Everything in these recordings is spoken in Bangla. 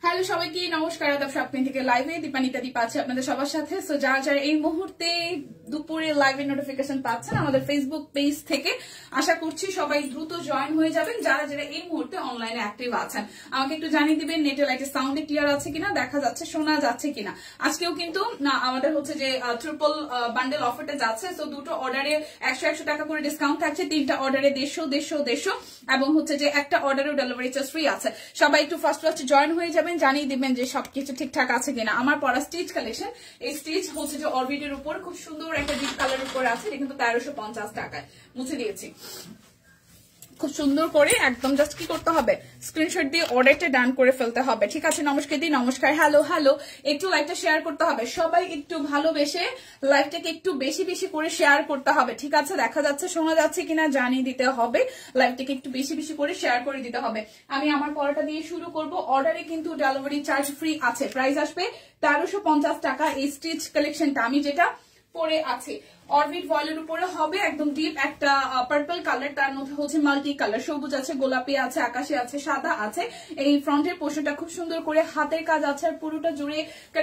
হ্যালো সবাইকে নমস্কার, আদাব শপিং থেকে লাইভে দীপানিতা দীপ আছে আপনাদের সবার সাথে। সো যারা যারা এই মুহূর্তে দুপুরে লাইভের নোটিফিকেশন পাচ্ছেন আমাদের ফেসবুক পেজ থেকে, আশা করছি সবাই দ্রুত জয়েন হয়ে যাবেন। যারা যারা এই মুহূর্তে অনলাইনে অ্যাক্টিভ আছেন আমাকে একটু জানিয়ে দিবেন নেটের লাইটের সাউন্ডে ক্লিয়ার আছে কিনা, দেখা যাচ্ছে শোনা যাচ্ছে কিনা। আজকেও কিন্তু আমাদের হচ্ছে যে ট্রিপল বান্ডেল অফারটা যাচ্ছে। সো দুটো অর্ডারে 100 টাকা করে ডিসকাউন্ট থাকছে, তিনটা অর্ডারে 150 এবং হচ্ছে যে একটা অর্ডারেও ডেলিভারি চার্জ ফ্রি আছে। সবাই একটু ফার্স্ট জয়েন হয়ে যাবেন, জানিয়ে দিবেন যে সবকিছু ঠিকঠাক আছে কিনা। আমার পরা স্টিচ কালেকশন, এই স্টিচ হচ্ছে যে অরবিটের উপর খুব সুন্দর একটা ডিপ কালার উপর আছে, এটা কিন্তু 1350 টাকায় মুছে দিয়েছি খুব সুন্দর করে। একদম জাস্ট কি করতে হবে, স্ক্রিনশট দিয়ে অর্ডারটা ডান করে ফেলতে হবে। ঠিক আছে, নমস্কার দি, নমস্কার, হ্যালো হ্যালো। একটু লাইভটা শেয়ার করতে হবে, সবাই একটু ভালোবেসে লাইভটাকে একটু বেশি বেশি করে শেয়ার করতে হবে। ঠিক আছে, দেখা যাচ্ছে শোনা যাচ্ছে কিনা জানিয়ে দিতে হবে, লাইভটাকে একটু বেশি বেশি করে শেয়ার করে দিতে হবে। আমি আমার পড়াটা দিয়ে শুরু করব। অর্ডারে কিন্তু ডেলিভারি চার্জ ফ্রি আছে, প্রাইস আসবে 1350 টাকা। এই স্টিচ কালেকশনটা আমি যেটা পরে আছি অরবিট ভয়েলের উপরে হবে, একদম ডিপ একটা পার্পল কালার, তার মধ্যে হচ্ছে মাল্টি কালার, সবুজ আছে, গোলাপি আছে, আকাশি আছে, সাদা আছে। এই ফ্রন্টের পোর্শনটা খুব সুন্দর করে হাতের কাজ আছে, আর পুরোটা জুড়ে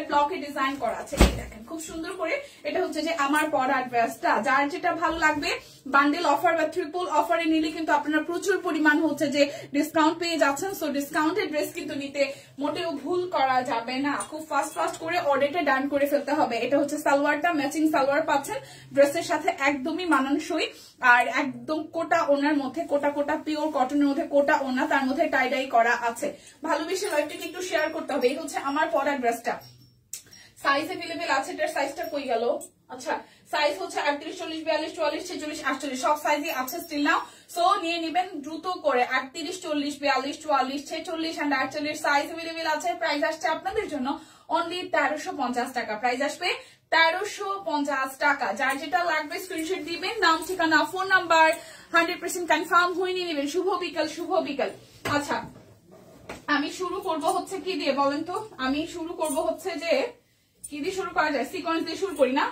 ব্লকে ডিজাইন করা আছে। এই দেখেন খুব সুন্দর করে। এটা হচ্ছে যে আমার পরার ড্রেসটা, যার যেটা ভালো লাগবে বান্ডেল অফার বা ট্রিপল অফারে নিলে কিন্তু আপনারা প্রচুর পরিমাণ হচ্ছে যে ডিসকাউন্ট পেয়ে যাচ্ছেন। সো ডিসকাউন্টের ড্রেস কিন্তু নিতে মোটেও ভুল করা যাবে না, খুব ফাস্ট করে অর্ডারটা ডান করে ফেলতে হবে। এটা হচ্ছে সালোয়ারটা, ম্যাচিং সালোয়ার পাচ্ছেন ড্রেসের সাথে, একদমই মানানসই, আর একদম কোটা ওনার মধ্যে, কোটা পিওর কটনের মধ্যে কোটা ওনা, তার মধ্যে টাই ডাই করা আছে। ভালোবেসে লাইভটাকে একটু শেয়ার করতে হবে। এই হচ্ছে আমার পরা ড্রেসটা, সাইজ अवेलेबल আছে। এটার সাইজটা কই গেল? আচ্ছা, সাইজ হচ্ছে 38, 40, 42, 44, 46, 48 সব সাইজই আছে স্টিল নাও। সো নিয়ে নেবেন দ্রুত করে। 38, 40, 42, 44, 46 এন্ড 48 সাইজ अवेलेबल আছে। প্রাইস আসছে আপনাদের জন্য অনলি 1350 টাকা। প্রাইস আসবে 1350 টাকা। যার যেটা লাগবে স্ক্রিনশট দিবেন, নাম ঠিকানা ফোন নাম্বার 100% কনফার্ম হয়ে নিয়ে নেবেন। শুভ বিকাল, শুভ বিকাল। আচ্ছা, আমি শুরু করব হচ্ছে কি দিয়ে বলেন তো? আমি শুরু করব হচ্ছে যে কি দিয়ে শুরু করা যায়? সিকোয়েন্স দিয়ে শুরু করি না,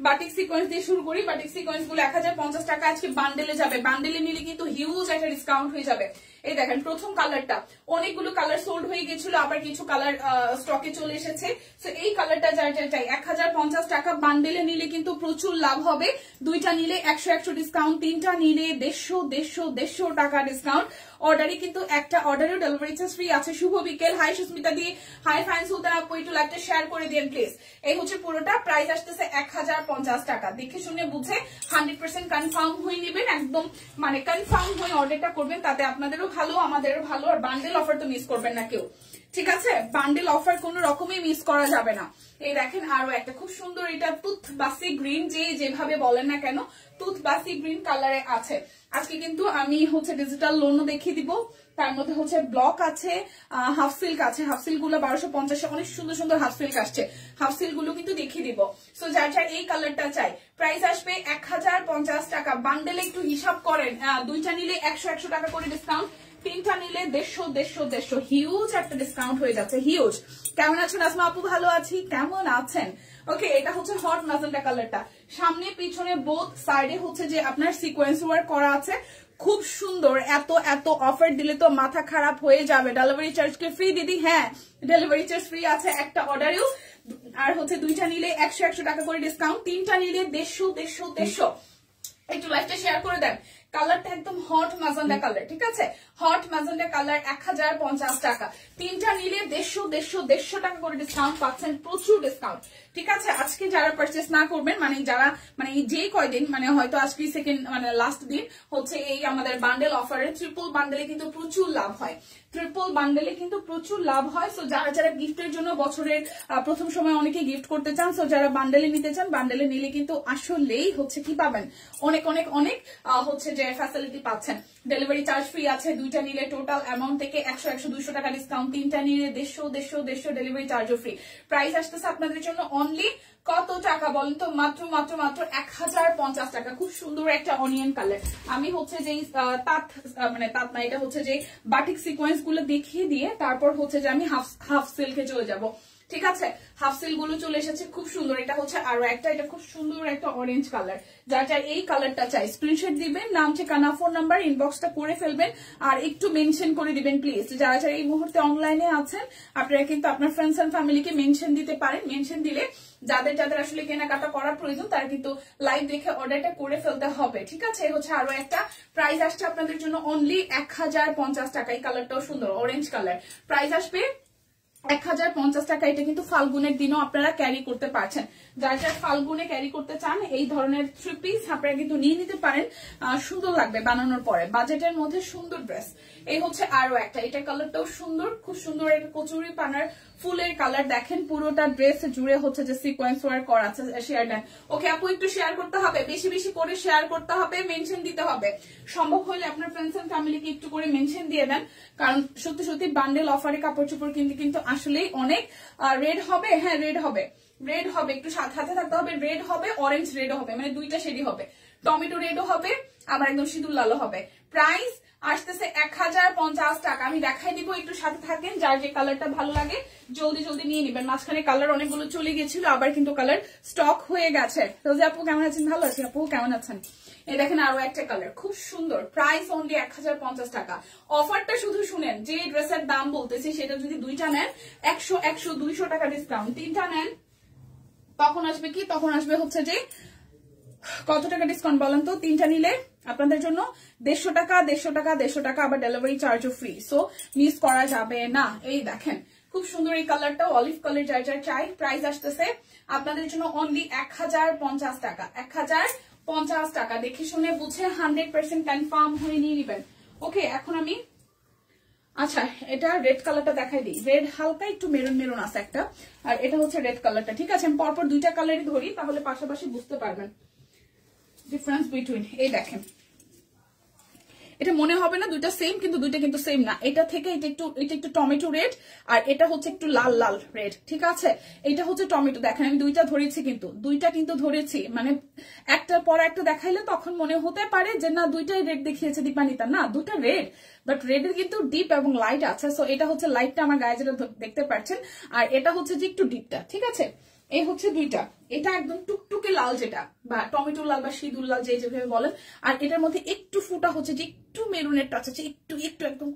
বাটিক সিকোয়েন্স দিয়ে শুরু করি। বাটিক সিকোয়েন্স গুলো 1050 টাকা আজকে বান্ডেলে যাবে। বান্ডেলে নিলে কিন্তু হিউজ একটা ডিসকাউন্ট হয়ে যাবে। এই দেখেন প্রথম কালারটা, অনেকগুলো কালার সোল্ড হয়ে গেছিল, আবার কিছু কালার স্টকে চলে এসেছে। তো এই কালারটা যার চাই 1050 টাকা বান্ডেলে নিলে কিন্তু প্রচুর লাভ হবে। দুইটা নিলে 100 ডিসকাউন্ট, তিনটা নিলে 150 টাকা ডিসকাউন্ট। অর্ডারে কিন্তু একটা অর্ডারেও ডেলিভারি চার্জ ফ্রি আছে। শুভ বিকেল, হাই সুস্মিতা দি, হাই ফাইন সুলতান আপু, একটু লাইভটা শেয়ার করে দিন প্লিজ। এই হচ্ছে পুরোটা, প্রাইস আসতেছে 1050 টাকা। দেখে শুনে বুঝে 100% কনফার্ম হয়ে নেবেন, একদম মানে কনফার্ম হয়ে অর্ডারটা করবেন, তাতে আপনাদেরও ভালো আমাদেরও ভালো। আর বান্ডেল অফার তো মিস করবেন না কেউ, ঠিক আছে? বান্ডেল অফার কোন রকমই মিস করা যাবে না। এই দেখেন আরো একটা খুব সুন্দর, এটা টুথ বাসি গ্রিন, যেভাবে বলেন না কেন টুথ বাসি গ্রিন কালারে আছে। আজকে কিন্তু আমি হচ্ছে ডিজিটাল লোনও দেখিয়ে দিব, তার মধ্যে হচ্ছে ব্লক আছে, হাফ সিল্ক আছে। হাফ সিল্ক গুলো 1250, অনেক সুন্দর সুন্দর হাফ সিল্ক আসছে। হাফ সিল্ক গুলো কিন্তু দেখিয়ে দিব। সো যার যার এই কালারটা চাই, প্রাইস আসবে 1050 টাকা। বান্ডেলে একটু হিসাব করেন, দুইটা নিলে 100 টাকা করে ডিসকাউন্ট, তিনটা নিলে 150 হিউজ একটা ডিসকাউন্ট হয়ে যাচ্ছে, হিউজ। কেমন আছেন আসমা আপু? ভালো আছি, কেমন আছেন? ওকে, এটা হচ্ছে হট ম্যাজেন্টা কালারটা, সামনে পিছনে বোথ সাইডে হচ্ছে যে আপনার সিকোয়েন্স ওয়ার্ক করা আছে, খুব সুন্দর। এত অফার দিলে তো মাথা খারাপ হয়ে যাবে। ডেলিভারি চার্জ কে ফ্রি দিদি? হ্যাঁ, ডেলিভারি চার্জ ফ্রি আছে একটা অর্ডারেও। আর হচ্ছে দুইটা নিলে 100 টাকা করে ডিসকাউন্ট, তিনটা নিলে 150 একটু লাইভটা শেয়ার করে দেন। কালারটা একদম হট ম্যাজেন্টা কালার, ঠিক আছে? হট ম্যাজেন্টা কালার 1050 টাকা। তিনটা নিলে 150 টাকা করে ডিসকাউন্ট পাচ্ছেন, প্রচুর ডিসকাউন্ট, ঠিক আছে? আজকে যারা পারচেস না করবেন, মানে যারা মানে যে কয়দিন, মানে হয়তো আজকে সেকেন্ড মানে লাস্ট দিন হচ্ছে এই আমাদের বান্ডেল অফারে, ট্রিপল বান্ডেলে কিন্তু প্রচুর লাভ হয়। ট্রিপল বান্ডেলে কিন্তু প্রচুর লাভ হয়। সো যারা যারা গিফটের জন্য বছরের প্রথম সময় অনেকে গিফট করতে চান, সো যারা বান্ডেলে নিতে চান, বান্ডেলে নিলে কিন্তু আসলেই হচ্ছে কি পাবেন, অনেক অনেক অনেক হচ্ছে যে ফ্যাসিলিটি পাচ্ছেন। ডেলিভারি চার্জ ফ্রি আছে, দুইটা নিলে টোটাল অ্যামাউন্ট থেকে 100-200 টাকা ডিসকাউন্ট, তিনটা নিলে 150 ডেলিভারি চার্জও ফ্রি। প্রাইস আসতেছে আপনাদের জন্য অনলি কত টাকা বলেন তো? মাত্র 1050 টাকা। খুব সুন্দর একটা অনিয়ন কালার। আমি হচ্ছে যে তাঁত মানে তাঁত না, এটা হচ্ছে যে বাটিক সিকোয়েন্স গুলো দেখিয়ে দিয়ে তারপর হচ্ছে যে আমি হাফ সিল্কে চলে যাব, ঠিক আছে, হাফ সিল গুলো চলে এসেছে, খুব সুন্দর। এটা হচ্ছে আরো একটা, এটা খুব সুন্দর একটা অরেঞ্জ কালার। যার যার এই কালারটা চাই স্ক্রিনশট দিবেন, নাম ঠিকানা ফোন নাম্বার ইনবক্সটা করে ফেলবেন, আর একটু মেনশন করে দিবেন প্লিজ। যারা যারা এই মুহূর্তে অনলাইনে আছেন আপনারা কিন্তু আপনার ফ্রেন্ডস এন্ড ফ্যামিলিকে মেনশন দিতে পারেন। মেনশন দিলে যাদের যাদের আসলে কেনাকাটা করার প্রয়োজন তারা কিন্তু লাইভ দেখে অর্ডারটা করে ফেলতে হবে। ঠিক আছে, হচ্ছে আরো একটা। প্রাইস আসছে আপনাদের জন্য অনলি 1050 টাকা। এই কালারটাও সুন্দর, অরেঞ্জ কালার। প্রাইস আসবে 1050 টাকা। এটা কিন্তু ফাল্গুনের দিনও আপনারা ক্যারি করতে পারছেন। যার যার ফাল্গুনে ক্যারি করতে চান এই ধরনের 3 পিস আপনারা কিন্তু নিয়ে নিতে পারেন, সুন্দর লাগবে বানানোর পরে, বাজেটের মধ্যে সুন্দর ড্রেস। এই হচ্ছে আরো একটা, এটা কালারটাও সুন্দর, খুব সুন্দর একটা কচুরি পানার ফুলের কালার। দেখেন পুরোটা ড্রেস জুড়ে হচ্ছে যে সিকোয়েন্স ওয়ার্ক করা আছে। শেয়ার দেন। ওকে আপু, একটু শেয়ার করতে হবে, বেশি বেশি করে শেয়ার করতে হবে, মেনশন দিতে হবে। সম্ভব হলে আপনার ফ্রেন্ডস এন্ড ফ্যামিলিকে একটু করে মেনশন দিয়ে দেন, কারণ সত্যি সত্যি বান্ডেল অফারে কাপড় চোপড় কিন্তু কিন্তু আসলেই অনেক রেড হবে। হ্যাঁ রেড হবে, রেড হবে, একটু সাথে থাকতে হবে। রেড হবে, অরেঞ্জ রেডও হবে, মানে দুইটা শেডই হবে। টমেটো রেডও হবে, আবার একদম সিঁদুর লালও হবে। প্রাইস আসতেছে 1050 টাকা। আমি দেখাই দিব, একটু সাথে থাকেন। যার যে কালারটা ভালো লাগে জলদি জলদি নিয়ে নিবেন। মাঝখানে কালার অনেকগুলো চলে গেছিল, আবার কিন্তু কালার স্টক হয়ে গেছে। রোজা আপু কেমন আছেন? ভালো আছি আপু, কেমন আছেন? এই দেখেন আরো একটা কালার, খুব সুন্দর। প্রাইস অনলি 1050 টাকা। অফারটা শুধু শুনেন, যে ড্রেসের দাম বলতেছি সেটা যদি দুইটা নেন 100 100 200 টাকা ডিসকাউন্ট, তিনটা নেন তখন আসবে কি, তখন আসবে হচ্ছে যে কত টাকা ডিসকাউন্ট বলেন তো? তিনটা নিলে আপনাদের জন্য 150 টাকা, 150 টাকা, 150 টাকা, আবার ডেলিভারি চার্জও ফ্রি। সো মিস করা যাবে না। এই দেখেন খুব সুন্দর এই কালারটা, অলিভ কালার। যার যার চাই প্রাইস আসতেছে আপনাদের জন্য অনলি 1050 টাকা। 1050 টাকা। দেখে শুনে বুঝে 100% কনফার্ম হয়ে নিয়ে নিবেন। ওকে, এখন আমি আচ্ছা এটা রেড কালারটা দেখাই দিই। রেড হালকা একটু মেরুন মেরুন আছে একটা, আর এটা হচ্ছে রেড কালারটা। ঠিক আছে, আমি পরপর দুইটা কালারই ধরি, তাহলে পাশাপাশি বুঝতে পারবেন ডিফারেন্স বিটুইন। এই দেখেন, এটা মনে হবে না দুইটা সেম, কিন্তু দুইটা কিন্তু সেম না। এটা থেকে এটা একটু টমেটো রেড, আর এটা হচ্ছে একটু লাল লাল রেড। ঠিক আছে, এটা হচ্ছে টমেটো। দেখেন আমি দুইটা ধরেছি, কিন্তু দুইটা কিন্তু ধরেছি, মানে একটার পর একটা দেখাইলে তখন মনে হতে পারে যে না দুইটাই রেড দেখিয়েছে দীপানিতা। না, দুটা রেড, বাট রেডের কিন্তু ডিপ এবং লাইট আছে। সো এটা হচ্ছে লাইটটা আমার গায়ে যেটা দেখতে পাচ্ছেন, আর এটা হচ্ছে যে একটু ডিপটা। ঠিক আছে, এই হচ্ছে দুইটা। এটা একদম টুকটুকে লাল, যেটা বা টমেটো লাল বা সিঁদুর লাল যে যেভাবে বলেন, আর এটার মধ্যে একটু ফুটা হচ্ছে যে একটু মেরুনের টাচ আছে, একটু একটু একদম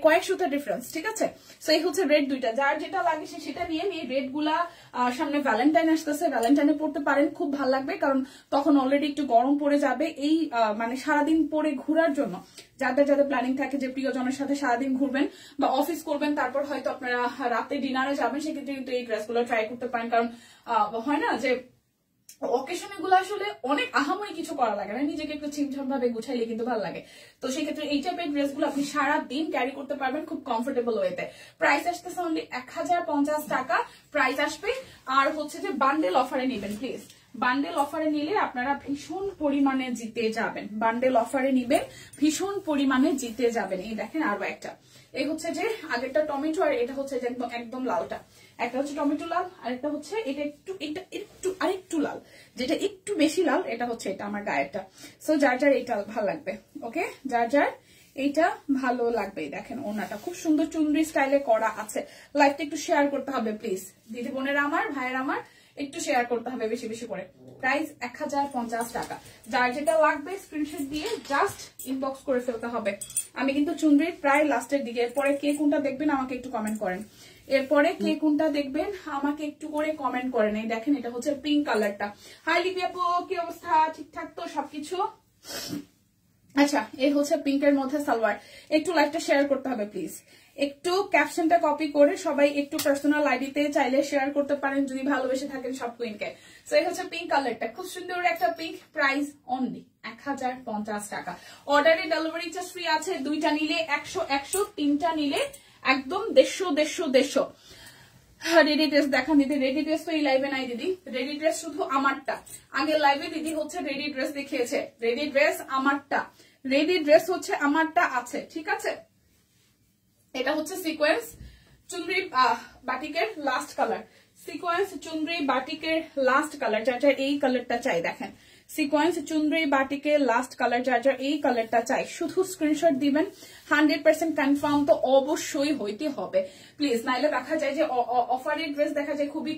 কয়েক সুতা ডিফারেন্স। ঠিক আছে, সো এই হচ্ছে রেড দুইটা। যার যেটা লাগে সেটা নিয়ে এই রেড গুলা সামনে ভ্যালেন্টাইন আসতেছে, ভ্যালেন্টাইনে পড়তে পারেন, খুব ভালো লাগবে, কারণ তখন অলরেডি একটু গরম পড়ে যাবে। এই মানে সারাদিন পরে ঘোরার জন্য যাদের যাদের প্ল্যানিং থাকে যে প্রিয়জনের সাথে সারাদিন ঘুরবেন বা অফিস করবেন, তারপর হয়তো আপনারা রাতে ডিনারে যাবেন, সেক্ষেত্রে কিন্তু এই ড্রেসগুলো ট্রাই করতে পারেন। কারণ হয় না যে অকেশনে গুলো আসলে অনেক আহামরি কিছু করা লাগে না, নিজেকে একটু ছিমছাম ভাবে গুছাইলে কিন্তু ভালো লাগে। তো সেক্ষেত্রে এই টাইপের ড্রেস গুলো আপনি সারা দিন ক্যারি করতে পারবেন খুব কমফোর্টেবল ওয়েতে। প্রাইস আসতেছে অনলি 1050 টাকা প্রাইস আসবে। আর হচ্ছে যে বান্ডেল অফারে নেবেন প্লিজ। বান্ডেল অফারে নিলে আপনারা ভীষণ পরিমাণে জিতে যাবেন। বান্ডেল অফারে নিবেন, ভীষণ পরিমাণে জিতে যাবেন। এই দেখেন আরো একটা, এই হচ্ছে যে আগেরটা টমেটো, আর এটা হচ্ছে যে একদম লালটা। একটা হচ্ছে টমেটো লাল, আর একটা হচ্ছে এটা একটু আরেকটু লাল, যেটা একটু বেশি লাল এটা হচ্ছে এটা আমার গায়েরটা। সো যার যার এইটা ভালো লাগবে। ওকে, যার যার এইটা ভালো লাগবে। দেখেন ওনাটা খুব সুন্দর চুনরি স্টাইলে করা আছে। লাইভটা একটু শেয়ার করতে হবে প্লিজ, দিদি বোনেরা আমার, ভাইয়ের আমার, একটু শেয়ার করতে হবে বেশি বেশি করে। প্রাইস 1050 টাকা। যার যেটা লাগবে স্ক্রিনশট দিয়ে জাস্ট ইনবক্স করে ফেলতে হবে। আমি কিন্তু চুনরির প্রায় লাস্টের দিকে। এরপরে কে কোনটা দেখবেন আমাকে একটু কমেন্ট করেন। এরপরে কে কোনটা দেখবেন আমাকে একটু করে কমেন্ট করেন। এই দেখেন এটা হচ্ছে পিঙ্ক কালারটা। হাই লিপি আপু, কি অবস্থা? ঠিকঠাক তো সবকিছু? আচ্ছা, এই হচ্ছে পিঙ্কের মধ্যে সালোয়ার। একটু লাইভটা শেয়ার করতে হবে প্লিজ। একটু ক্যাপশনটা কপি করে সবাই একটু পার্সোনাল আইডিতে চাইলে শেয়ার করতে পারেন যদি ভালোবেসে থাকেন সব কুইনকে। সো এই হচ্ছে পিঙ্ক কালারটা, খুব সুন্দর একটা পিঙ্ক। প্রাইস অনলি 1050 টাকা। অর্ডারে ডেলিভারি চার্জ ফ্রি আছে। দুইটা নিলে 100, তিনটা নিলে একদম 150। রেডি ড্রেস দেখান দিদি। রেডি ড্রেস তো এই লাইভে নাই দিদি, রেডি ড্রেস শুধু আমারটা। আগের লাইভে দিদি হচ্ছে রেডি ড্রেস দেখিয়েছে, রেডি ড্রেস আমারটা, রেডি ড্রেস হচ্ছে আমারটা আছে। ঠিক আছে, এটা হচ্ছে সিকোয়েন্স চুনরি বাটিকের লাস্ট কালার, সিকোয়েন্স চুনরি বাটিকের লাস্ট কালার। যার যার এই কালারটা চাই দেখেন সিকোয়েন্স চুনরি বাটিকে লাস্ট কালার যার যার এই কালারটা চাই শুধু স্ক্রিনশট দিবেন। 100% কনফার্ম তো অবশ্যই হইতে হবে প্লিজ, নাইলে দেখা যায় যে অফারের ড্রেস দেখা যায় খুবই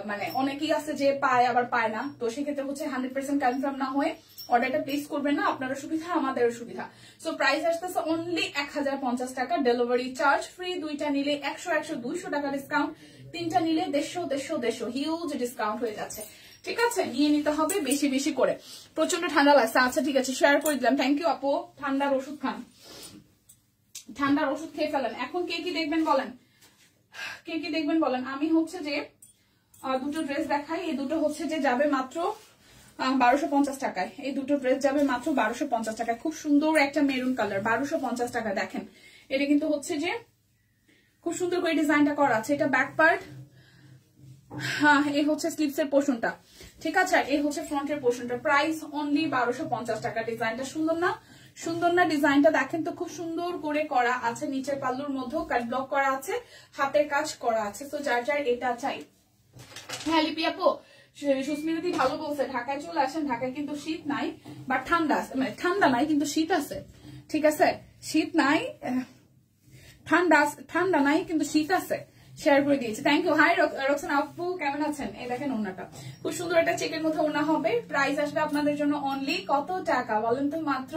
মানে অনেকেই আছে যে পায় আবার পায় না, তো সেক্ষেত্রে হচ্ছে 100% কনফার্ম না হয়ে অর্ডারটা প্লেস করবেন না, আপনারও সুবিধা আমাদেরও সুবিধা। সো প্রাইস আসতেছে অনলি 1050 টাকা, ডেলিভারি চার্জ ফ্রি, দুইটা নিলে 100 200 টাকা ডিসকাউন্ট, তিনটা নিলে 150 হিউজ ডিসকাউন্ট হয়ে যাচ্ছে। ঠিক আছে, নিয়ে নিতে হবে বেশি বেশি করে। প্রচন্ড ঠান্ডা লাগছে, আচ্ছা ঠিক আছে শেয়ার করে দিলাম, থ্যাংক ইউ আপু। ঠান্ডার ওষুধ খান, ঠান্ডার ওষুধ খেয়ে ফেলেন। এখন কে কি দেখবেন বলেন, কে কি দেখবেন বলেন। আমি হচ্ছে যে দুটো ড্রেস দেখাই, এই দুটো হচ্ছে যে যাবে মাত্র 1250 টাকায়, এই দুটো ড্রেস যাবে মাত্র 1250 টাকায়। খুব সুন্দর একটা মেরুন কালার, 1250 টাকা। দেখেন এটা কিন্তু হচ্ছে যে খুব সুন্দর করে ডিজাইনটা করা আছে, এটা ব্যাক পার্ট, হ্যাঁ এই হচ্ছে স্লিভস এর পোর্শনটা, ঠিক আছে, আর এই হচ্ছে ফ্রন্টের পোর্শনটা। প্রাইস অনলি 1250 টাকা। ডিজাইনটা সুন্দর না, সুন্দর না ডিজাইনটা? দেখেন তো খুব সুন্দর করে করা আছে, নিচের পাল্লুর মধ্যেও কাট ব্লক করা আছে, হাতের কাজ করা আছে। তো যার যার এটা চাই। হ্যাঁ লিপি আপু, সুস্মিতাদি ভালো বলছে, ঢাকায় চলে আসেন, ঢাকায় কিন্তু শীত নাই বা ঠান্ডা আছে, মানে ঠান্ডা নাই কিন্তু শীত আছে, ঠিক আছে, শীত নাই, ঠান্ডা নাই কিন্তু শীত আছে। শেয়ার করে দিয়েছি, থ্যাংক ইউ। হাই রক্সানা আপু কেমন আছেন? এই দেখেন ওড়নাটা খুব সুন্দর, একটা চেকের মধ্যে ওড়না হবে। প্রাইস আসবে আপনাদের জন্য অনলি কত টাকা বলেন তো? মাত্র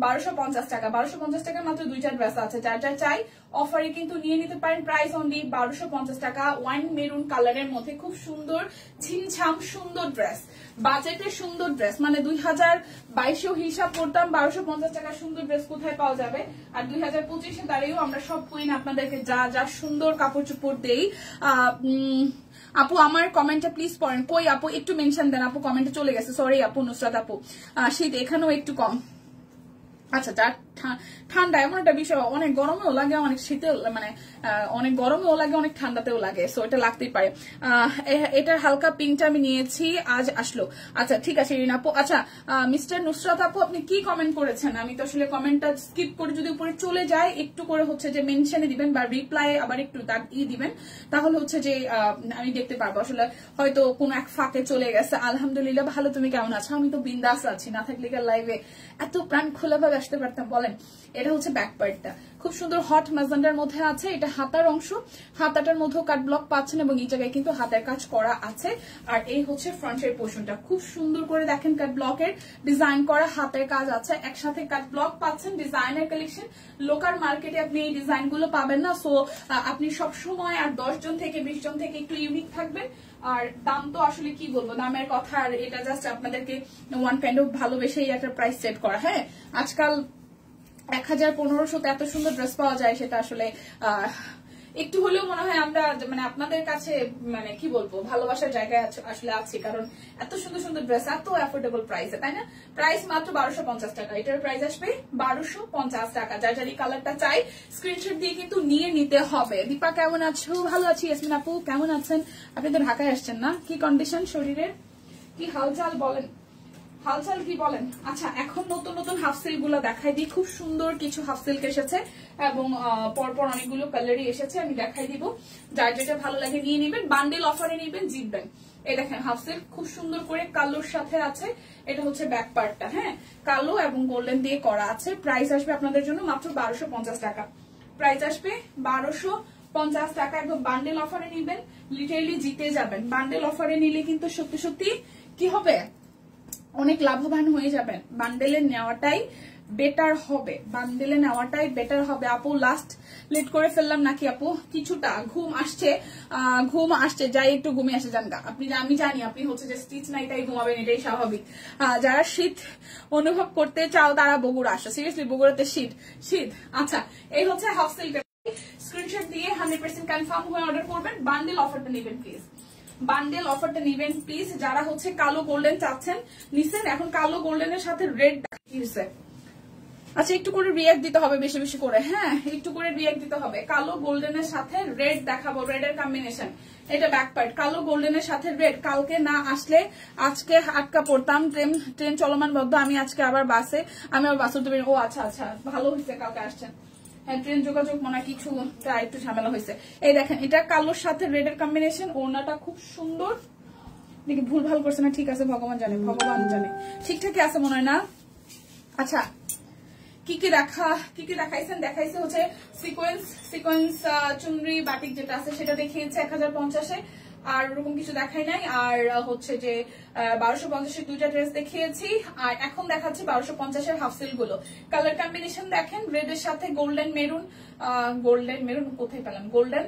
1250 টাকা। 1250 টাকা মাত্র দুইটা ড্রেস আছে, যার যার চাই অফারে কিন্তু নিয়ে নিতে পারেন। প্রাইস অনলি 1250 টাকা। ওয়াইন মেরুন কালারের মধ্যে খুব সুন্দর ছিমছাম সুন্দর ড্রেস, বাজেটের সুন্দর ড্রেস, মানে 2022 হিসাব করতাম 1250 টাকা সুন্দর ড্রেস কোথায় পাওয়া যাবে, আর 2025-এ দাঁড়িয়েও আমরা সব কুইন আপনাদেরকে যা যা সুন্দর কাপড় চোপড় দেই। আপু আমার কমেন্টটা প্লিজ পড়েন। কই আপু একটু মেনশন দেন, আপু কমেন্টে চলে গেছে, সরি আপু। নুসরাত আপু শীত এখানেও একটু কম। আচ্ছা যার ঠান্ডা এমন একটা বিষয়, অনেক গরমেও লাগে অনেক শীতেও, মানে অনেক গরমেও লাগে অনেক ঠান্ডাতেও লাগে, সো এটা লাগতেই পারে। এটার হালকা পিঙ্কটা আমি নিয়েছি, আজ আসলো। আচ্ছা ঠিক আছে রিনা আপু। আচ্ছা মিস্টার নুসরাত আপু আপনি কি কমেন্ট করেছেন? আমি তো আসলে কমেন্টটা স্কিপ করে যদি উপরে চলে যায়, একটু করে হচ্ছে যে মেনশনে দিবেন বা রিপ্লাই আবার একটু দিবেন, তাহলে হচ্ছে যে আমি দেখতে পারবো। আসলে হয়তো কোনো এক ফাঁকে চলে গেছে। আলহামদুলিল্লাহ ভালো, তুমি কেমন আছো? আমি তো বিন্দাস আছি, না থাকলে লাইভে এত প্রাণ খোলাভাবে আসতে পারতাম বলেন। এটা হচ্ছে ব্যাক পার্টটা, খুব সুন্দর হট ম্যাজেন্ডার মধ্যে আছে, এটা হাতার অংশ, হাতাটার মধ্যেও কাট ব্লক পাচ্ছেন এবং এই জায়গায় কিন্তু হাতের কাজ করা আছে। আর এই হচ্ছে ফ্রন্টের পোর্শনটা, খুব সুন্দর করে দেখেন কাট ব্লকের ডিজাইন করা, হাতের কাজ আছে, একসাথে কাট ব্লক পাচ্ছেন। ডিজাইনার কালেকশন, লোকাল মার্কেটে আপনি এই ডিজাইন গুলো পাবেন না, সো আপনি সব সময় আর 10 জন থেকে 20 জন থেকে একটু ইউনিক থাকবেন। আর দাম তো আসলে কি বলবো, দামের কথা, আর এটা জাস্ট আপনাদেরকে ওয়ান কাইন্ড অফ ভালোবেসেই একটা প্রাইস সেট করা। হ্যাঁ আজকাল 1000-1500 এত সুন্দর ড্রেস পাওয়া যায়, সেটা আসলে একটু হলেও মনে হয় আমরা মানে আপনাদের কাছে মানে কি বলবো ভালোবাসার জায়গায় আসলে আছি, কারণ এত সুন্দর সুন্দর ড্রেস এত অ্যাফোর্ডেবল প্রাইসে, তাই না? প্রাইস মাত্র 1250 টাকা, এটার প্রাইস আসবে 1250 টাকা। যার যার এই কালারটা চাই স্ক্রিনশট দিয়ে কিন্তু নিয়ে নিতে হবে। দীপা কেমন আছো? ভালো আছি। ইয়াসমিন আপু কেমন আছেন? আপনি তো ঢাকায় আসছেন না, কি কন্ডিশন শরীরের, কি হালচাল বলেন, হালচাল কি বলেন? আচ্ছা এখন নতুন নতুন হাফ সিল্ক গুলো দেখাই দিই, খুব সুন্দর কিছু হাফ সিল্ক এসেছে এবং পরপর অনেকগুলো কালারই এসেছে, আমি দেখাই দিব। যার যেটা ভালো লাগে নিয়ে নেবেন, বান্ডেল অফারে নেবেন, জিতবেন। এই দেখেন হাফ সিল্ক খুব সুন্দর করে কালোর সাথে আছে, এটা হচ্ছে ব্যাক পার্টটা, হ্যাঁ কালো এবং গোল্ডেন দিয়ে করা আছে। প্রাইস আসবে আপনাদের জন্য মাত্র 1250 টাকা। প্রাইস আসবে 1250 টাকা, একদম বান্ডেল অফারে নিবেন, লিটারেলি জিতে যাবেন। বান্ডেল অফারে নিলে কিন্তু সত্যি সত্যি কি হবে, অনেক লাভবান হয়ে যাবেন। বান্ডেলে নেওয়াটাই বেটার হবে, বান্ডেলে নেওয়াটাই বেটার হবে। আপু লাস্ট লেট করে ফেললাম নাকি আপু? কিছুটা ঘুম আসছে, যাই একটু ঘুমিয়ে আসে জানগা আপনি। আমি জানি আপনি হচ্ছে যে স্টিচ নাই তাই ঘুমাবেন, এটাই স্বাভাবিক। যারা শীত অনুভব করতে চাও তারা বগুড়া আসো, সিরিয়াসলি বগুড়াতে শীত। আচ্ছা এই হচ্ছে হাফ সিল্ক, স্ক্রিনশট দিয়ে 100% কনফার্ম হয়ে অর্ডার করবেন। বান্ডেল অফারটা নেবেন প্লিজ, বান্ডেল অফারটা নেবেন প্লিজ। যারা হচ্ছে কালো গোল্ডেন চাচ্ছেন নিছেন, এখন কালো গোল্ডেনের সাথে রেড দেখিয়েছে। আচ্ছা একটু করে রিয়াক্ট দিতে হবে বেশি বেশি করে, হ্যাঁ একটু করে রিয়াক্ট দিতে হবে। কালো গোল্ডেনের সাথে রেড দেখাবো, রেডের কম্বিনেশন, এটা ব্যাক পার্ট, কালো গোল্ডেনের সাথে রেড। কালকে না আসলে আজকে আটকা পড়তাম, ট্রেন চলমান বদ্ধ, আমি আজকে আবার বাসে, আমি আবার বাসে উঠতে পারি। ও আচ্ছা ভালো হয়েছে কালকে আসছেন। হ্যাঁ ট্রেন যোগাযোগ মনে হয় কিছুটা একটু ঝামেলা হয়েছে। এই দেখেন এটা কালোর সাথে রেড এর কম্বিনেশন, ওড়নাটা খুব সুন্দর, দেখি ভুল ভাল করছে না, ঠিক আছে ভগবান জানে, ভগবান জানে ঠিকঠাকই আছে মনে হয় না। আচ্ছা কি কি দেখাইছে হচ্ছে সিকোয়েন্স চুনরি বাটিক যেটা আছে সেটা দেখিয়েছে 1050-এ, আর ওরকম কিছু দেখাই নাই। আর হচ্ছে যে 1250-এর দুইটা ড্রেস দেখিয়েছি, আর এখন দেখাচ্ছে 1250-এর হাফ সিল্ক গুলো। কালার কম্বিনেশন দেখেন, রেড এর সাথে গোল্ডেন মেরুন কোথায় পেলাম, গোল্ডেন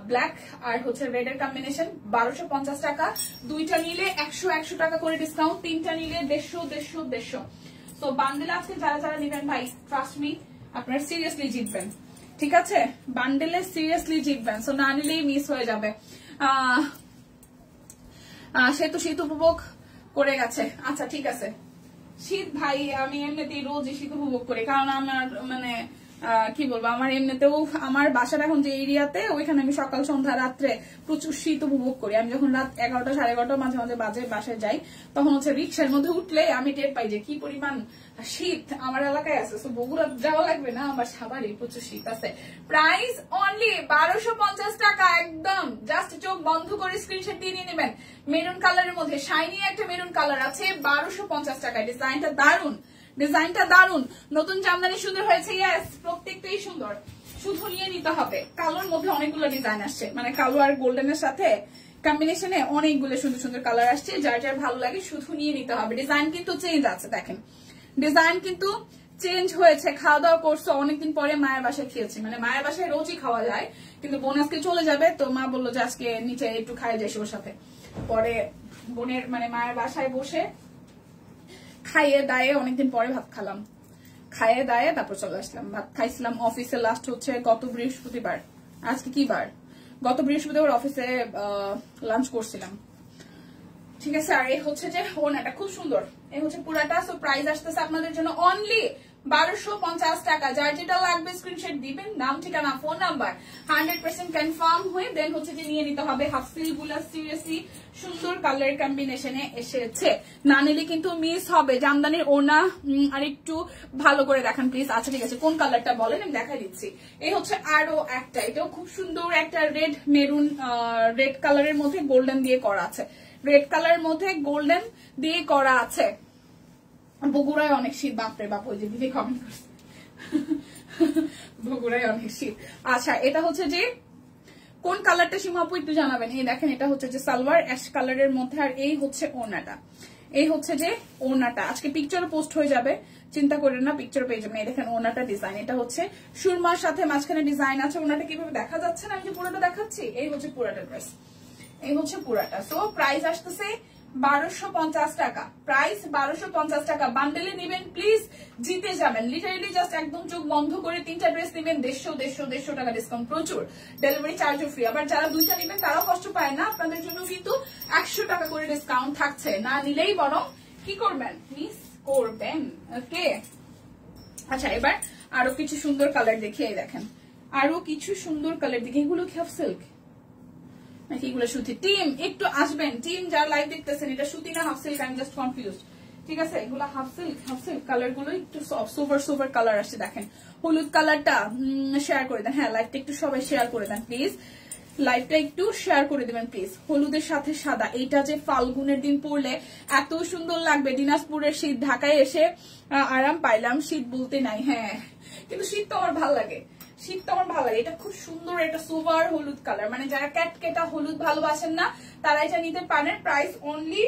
ব্ল্যাক আর হচ্ছে রেড এর কম্বিনেশন। 1250 টাকা, দুইটা নিলে 100 টাকা করে ডিসকাউন্ট, তিনটা নিলে 150। তো বান্ডেল আজকে যারা যারা নিবেন ভাই ট্রাস্ট মি আপনারা সিরিয়াসলি জিতবেন, ঠিক আছে? বান্ডেলে সিরিয়াসলি জিতবেন, সো না নিলেই মিস হয়ে যাবে। সে তো শীত উপভোগ করে গেছে। আচ্ছা ঠিক আছে, শীত ভাই আমি এমনিতেই রোজই শীত উপভোগ করি, কারণ আমার মানে কি বলবো, আমার এমনিতেও আমার বাসাটা এখন যে এরিয়াতে ওইখানে আমি সকাল সন্ধ্যা রাত্রে প্রচুর শীত উপভোগ করি। আমি যখন রাত 11টা 11:30 মাঝে মাঝে বাজে বাসায় যাই, তখন হচ্ছে রিক্সার মধ্যে উঠলে আমি টের পাই যে কি পরিমাণ শীত আমার এলাকায় আছে। বগুড়া যাওয়া লাগবে না, আমার সাভারে প্রচুর শীত আছে। প্রাইস অনলি 1250 টাকা, একদম জাস্ট চোখ বন্ধ করে স্ক্রিনশট দিয়ে নিয়ে নেবেন। মেরুন কালারের মধ্যে শাইনি একটা মেরুন কালার আছে 1250 টাকায়। ডিজাইনটা দারুন, নতুন জামদানি সুন্দর হয়েছে। ইয়েস, প্রত্যেকটাই সুন্দর, শুধু নিয়ে নিতে হবে। কালোর মধ্যে অনেকগুলো ডিজাইন আসছে, মানে কালো আর গোল্ডেনের সাথে কম্বিনেশনে অনেকগুলো সুন্দর সুন্দর কালার আসছে। যার যার ভালো লাগে শুধু নিয়ে নিতে হবে। ডিজাইন কিন্তু চেঞ্জ আছে, দেখেন ডিজাইন কিন্তু চেঞ্জ হয়েছে। খাওয়া দাওয়া করছো অনেকদিন পরে, মায়ের বাসায় খেয়েছি, মানে মায়ের বাসায় রোজই খাওয়া যায়, কিন্তু বোন আজকে চলে যাবে, তো মা বললো যে আজকে নিচে একটু খাই যাই ওর সাথে। পরে বোনের মানে মায়ের বাসায় বসে খাইয়ে দায়ে অনেকদিন পরে ভাত খালাম, খাইয়ে দায়ে তারপর চলে আসলাম। ভাত খাইছিলাম অফিসে লাস্ট হচ্ছে গত বৃহস্পতিবার, আজকে কি বার, গত বৃহস্পতিবার অফিসে লাঞ্চ করছিলাম, ঠিক আছে। আর এই হচ্ছে যে ওনাটা খুব সুন্দর, এই হচ্ছে পুরাটা। সো প্রাইস আসতেছে আপনাদের জন্য অনলি 1250 টাকা। যার যেটা লাগবে স্ক্রিনশট দিবেন, নাম ঠিকানা ফোন নাম্বার 100% কনফার্ম হয়ে দেন হচ্ছে যে নিয়ে নিতে হবে। হাফ সিল্ক গুলা সিরিয়াসলি সুন্দর কালার কম্বিনেশনে এসেছে, না নিলে কিন্তু মিস হবে। জামদানির ওনা আর একটু ভালো করে দেখান প্লিজ। আচ্ছা ঠিক আছে, কোন কালারটা বলেন আমি দেখাই দিচ্ছি। এই হচ্ছে আরো একটা, এটাও খুব সুন্দর একটা রেড মেরুন, রেড কালারের মধ্যে গোল্ডেন দিয়ে করা আছে, রেড কালারের মধ্যে গোল্ডেন দিয়ে করা আছে। বগুড়ায় অনেক শীত, বাপরে বাপ, ওই যে দিদি কমেন্ট করছে বগুড়ায় অনেক শীত। আচ্ছা এটা হচ্ছে যে কোন কালারটা সীমা আপু একটু জানাবেন। এই দেখেন এটা হচ্ছে যে সালোয়ার অ্যাশ কালারের মধ্যে, আর এই হচ্ছে ওড়নাটা, এই হচ্ছে যে ওড়নাটা। আজকে পিকচার পোস্ট হয়ে যাবে, চিন্তা করেন না, পিকচার পেয়ে যাবেন। এই দেখেন ওড়নাটা ডিজাইন, এটা হচ্ছে সুরমার সাথে মাঝখানে ডিজাইন আছে। ওড়নাটা কিভাবে দেখা যাচ্ছে না, আমি যে পুরোটা দেখাচ্ছি, এই হচ্ছে পুরাটা ড্রেস, এই হচ্ছে পুরাটা। সো প্রাইস আসতেছে 1250 টাকা, প্রাইস 1250 টাকা। বান্ডেলে নিবেন প্লিজ, জিতে যাবেন। লিটারেলি জাস্ট একদম চোখ বন্ধ করে তিনটা ড্রেস নিবেন, 150 টাকা ডিসকাউন্ট, প্রচুর ডেলিভারি চার্জও ফ্রি। আবার যারা দুইটা নিবেন তারাও কষ্ট পায় না, আপনাদের জন্য কিন্তু 100 টাকা করে ডিসকাউন্ট থাকছে। না নিলেই বরং কি করবেন, মিস করবেন। ওকে আচ্ছা, এবার আরো কিছু সুন্দর কালার দেখিয়ে দেখেন, আরো কিছু সুন্দর কালার দেখি। এগুলো কি হাফ সিল্ক নাকি এগুলো সুতি? টিম একটু আসবেন, টিম যারা লাইভ দেখতেছেন, এটা সুতি না হাফ সিল্ক, আমি জাস্ট কনফিউজড, ঠিক আছে? এগুলো হাফ সিল্ক কালার গুলো একটু সুপার কালার আসছে। দেখেন হলুদ কালারটা শেয়ার করে দেন, হ্যাঁ লাইভটা একটু সবাই শেয়ার করে দেন প্লিজ, লাইভটা একটু শেয়ার করে দিবেন প্লিজ। হলুদের সাথে সাদা, এইটা যে ফাল্গুনের দিন পরলে এত সুন্দর লাগবে। দিনাজপুরের শীত, ঢাকায় এসে আরাম পাইলাম, শীত বলতে নাই। হ্যাঁ কিন্তু শীত তো আমার ভালো লাগে, শীত তো আমার ভালো লাগে। এটা খুব সুন্দর, এটা সুপার হলুদ কালার, মানে যারা ক্যাটকেটা হলুদ ভালোবাসেন না তারা এটা নিতে পারেন। প্রাইস অনলি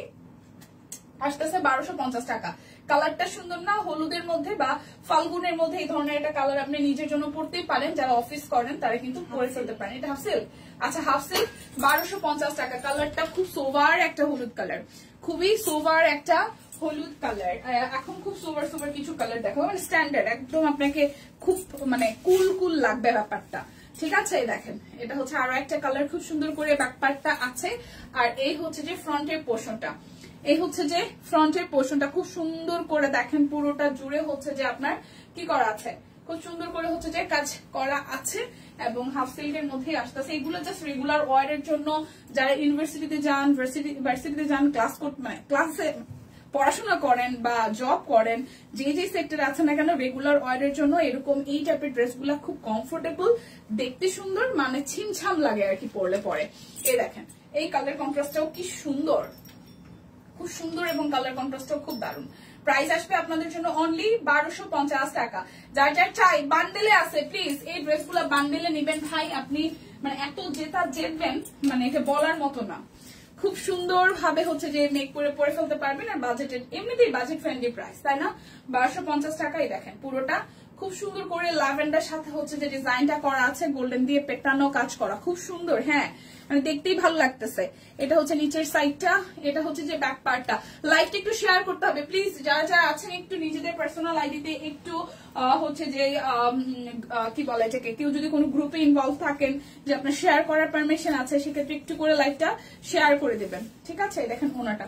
আসতেছে 1250 টাকা। কালারটা সুন্দর না, হলুদের মধ্যে বা ফাল্গুনের মধ্যে এই ধরনের একটা কালার আপনি নিজের জন্য পরতেই পারেন, যারা অফিস করেন তারা কিন্তু পরে ফেলতে পারেন। এটা হাফ সিল্ক, আচ্ছা হাফ সিল্ক 1250 টাকা। কালারটা খুব সোভার একটা হলুদ কালার, খুবই সোভার একটা হলুদ কালার। এখন খুব সোভার কিছু কালার দেখো, মানে স্ট্যান্ডার্ড একদম, আপনাকে খুব মানে কুল লাগবে ব্যাপারটা, ঠিক আছে? দেখেন এটা হচ্ছে আরো একটা কালার, খুব সুন্দর করে ব্যাকপার্টটা আছে। আর এই হচ্ছে যে ফ্রন্টের পোর্শনটা, এই হচ্ছে যে ফ্রন্টের পোর্শনটা খুব সুন্দর করে দেখেন, পুরোটা জুড়ে হচ্ছে যে আপনার কি করা আছে, খুব সুন্দর করে হচ্ছে যে কাজ করা আছে। এবং হাফ সিল্কের মধ্যে আসতেছে। এগুলো জাস্ট রেগুলার ওয়ারের জন্য, যারা ইউনিভার্সিটিতে যান, ভার্সিটিতে যান, ক্লাস করতে, মানে ক্লাসে পড়াশোনা করেন বা জব করেন, যে সেক্টরে আছে না কেন, রেগুলার ওয়ারের জন্য এরকম এই টাইপের ড্রেসগুলো খুব কমফোর্টেবল, দেখতে সুন্দর, মানে ছিমছাম লাগে আর কি পরলে পরে। এই দেখেন এই কালার কন্ট্রাস্টটাও কি সুন্দর, খুব সুন্দর এবং কালার কন্ট্রাস্টও খুব দারুণ। প্রাইস আসবে আপনাদের জন্য অনলি 1250 টাকা। যার যার চাই বান্ডেলে আছে, প্লিজ এই ড্রেসগুলো বান্ডেলে নেবেন ভাই। আপনি মানে এত জেতা জেতবেন, মানে এটা বলার মতো না। খুব সুন্দর ভাবে হচ্ছে যে মেক করে পরে ফেলতে পারবেন, আর বাজেটের এমনিতেই বাজেট ফ্রেন্ডলি প্রাইস, তাই না? 1250 টাকাই দেখেন পুরোটা খুব সুন্দর করে ল্যাভেন্ডার সাথে হচ্ছে যে ডিজাইনটা করা আছে, গোল্ডেন দিয়ে পেটানো কাজ করা, খুব সুন্দর। হ্যাঁ মানে দেখতেই ভালো লাগতেছে। এটা হচ্ছে নিচের সাইডটা, এটা হচ্ছে যে ব্যাক পার্টটা। লাইভটা একটু শেয়ার করতে হবে প্লিজ, যারা যারা আছেন একটু নিজেদের পার্সোনাল আইডিতে একটু হচ্ছে যে কি বলে এটাকে, কেউ যদি কোনো গ্রুপে ইনভলভ থাকেন যে আপনার শেয়ার করার পারমিশন আছে, সেক্ষেত্রে একটু করে লাইভটা শেয়ার করে দেবেন, ঠিক আছে? দেখেন ওনাটা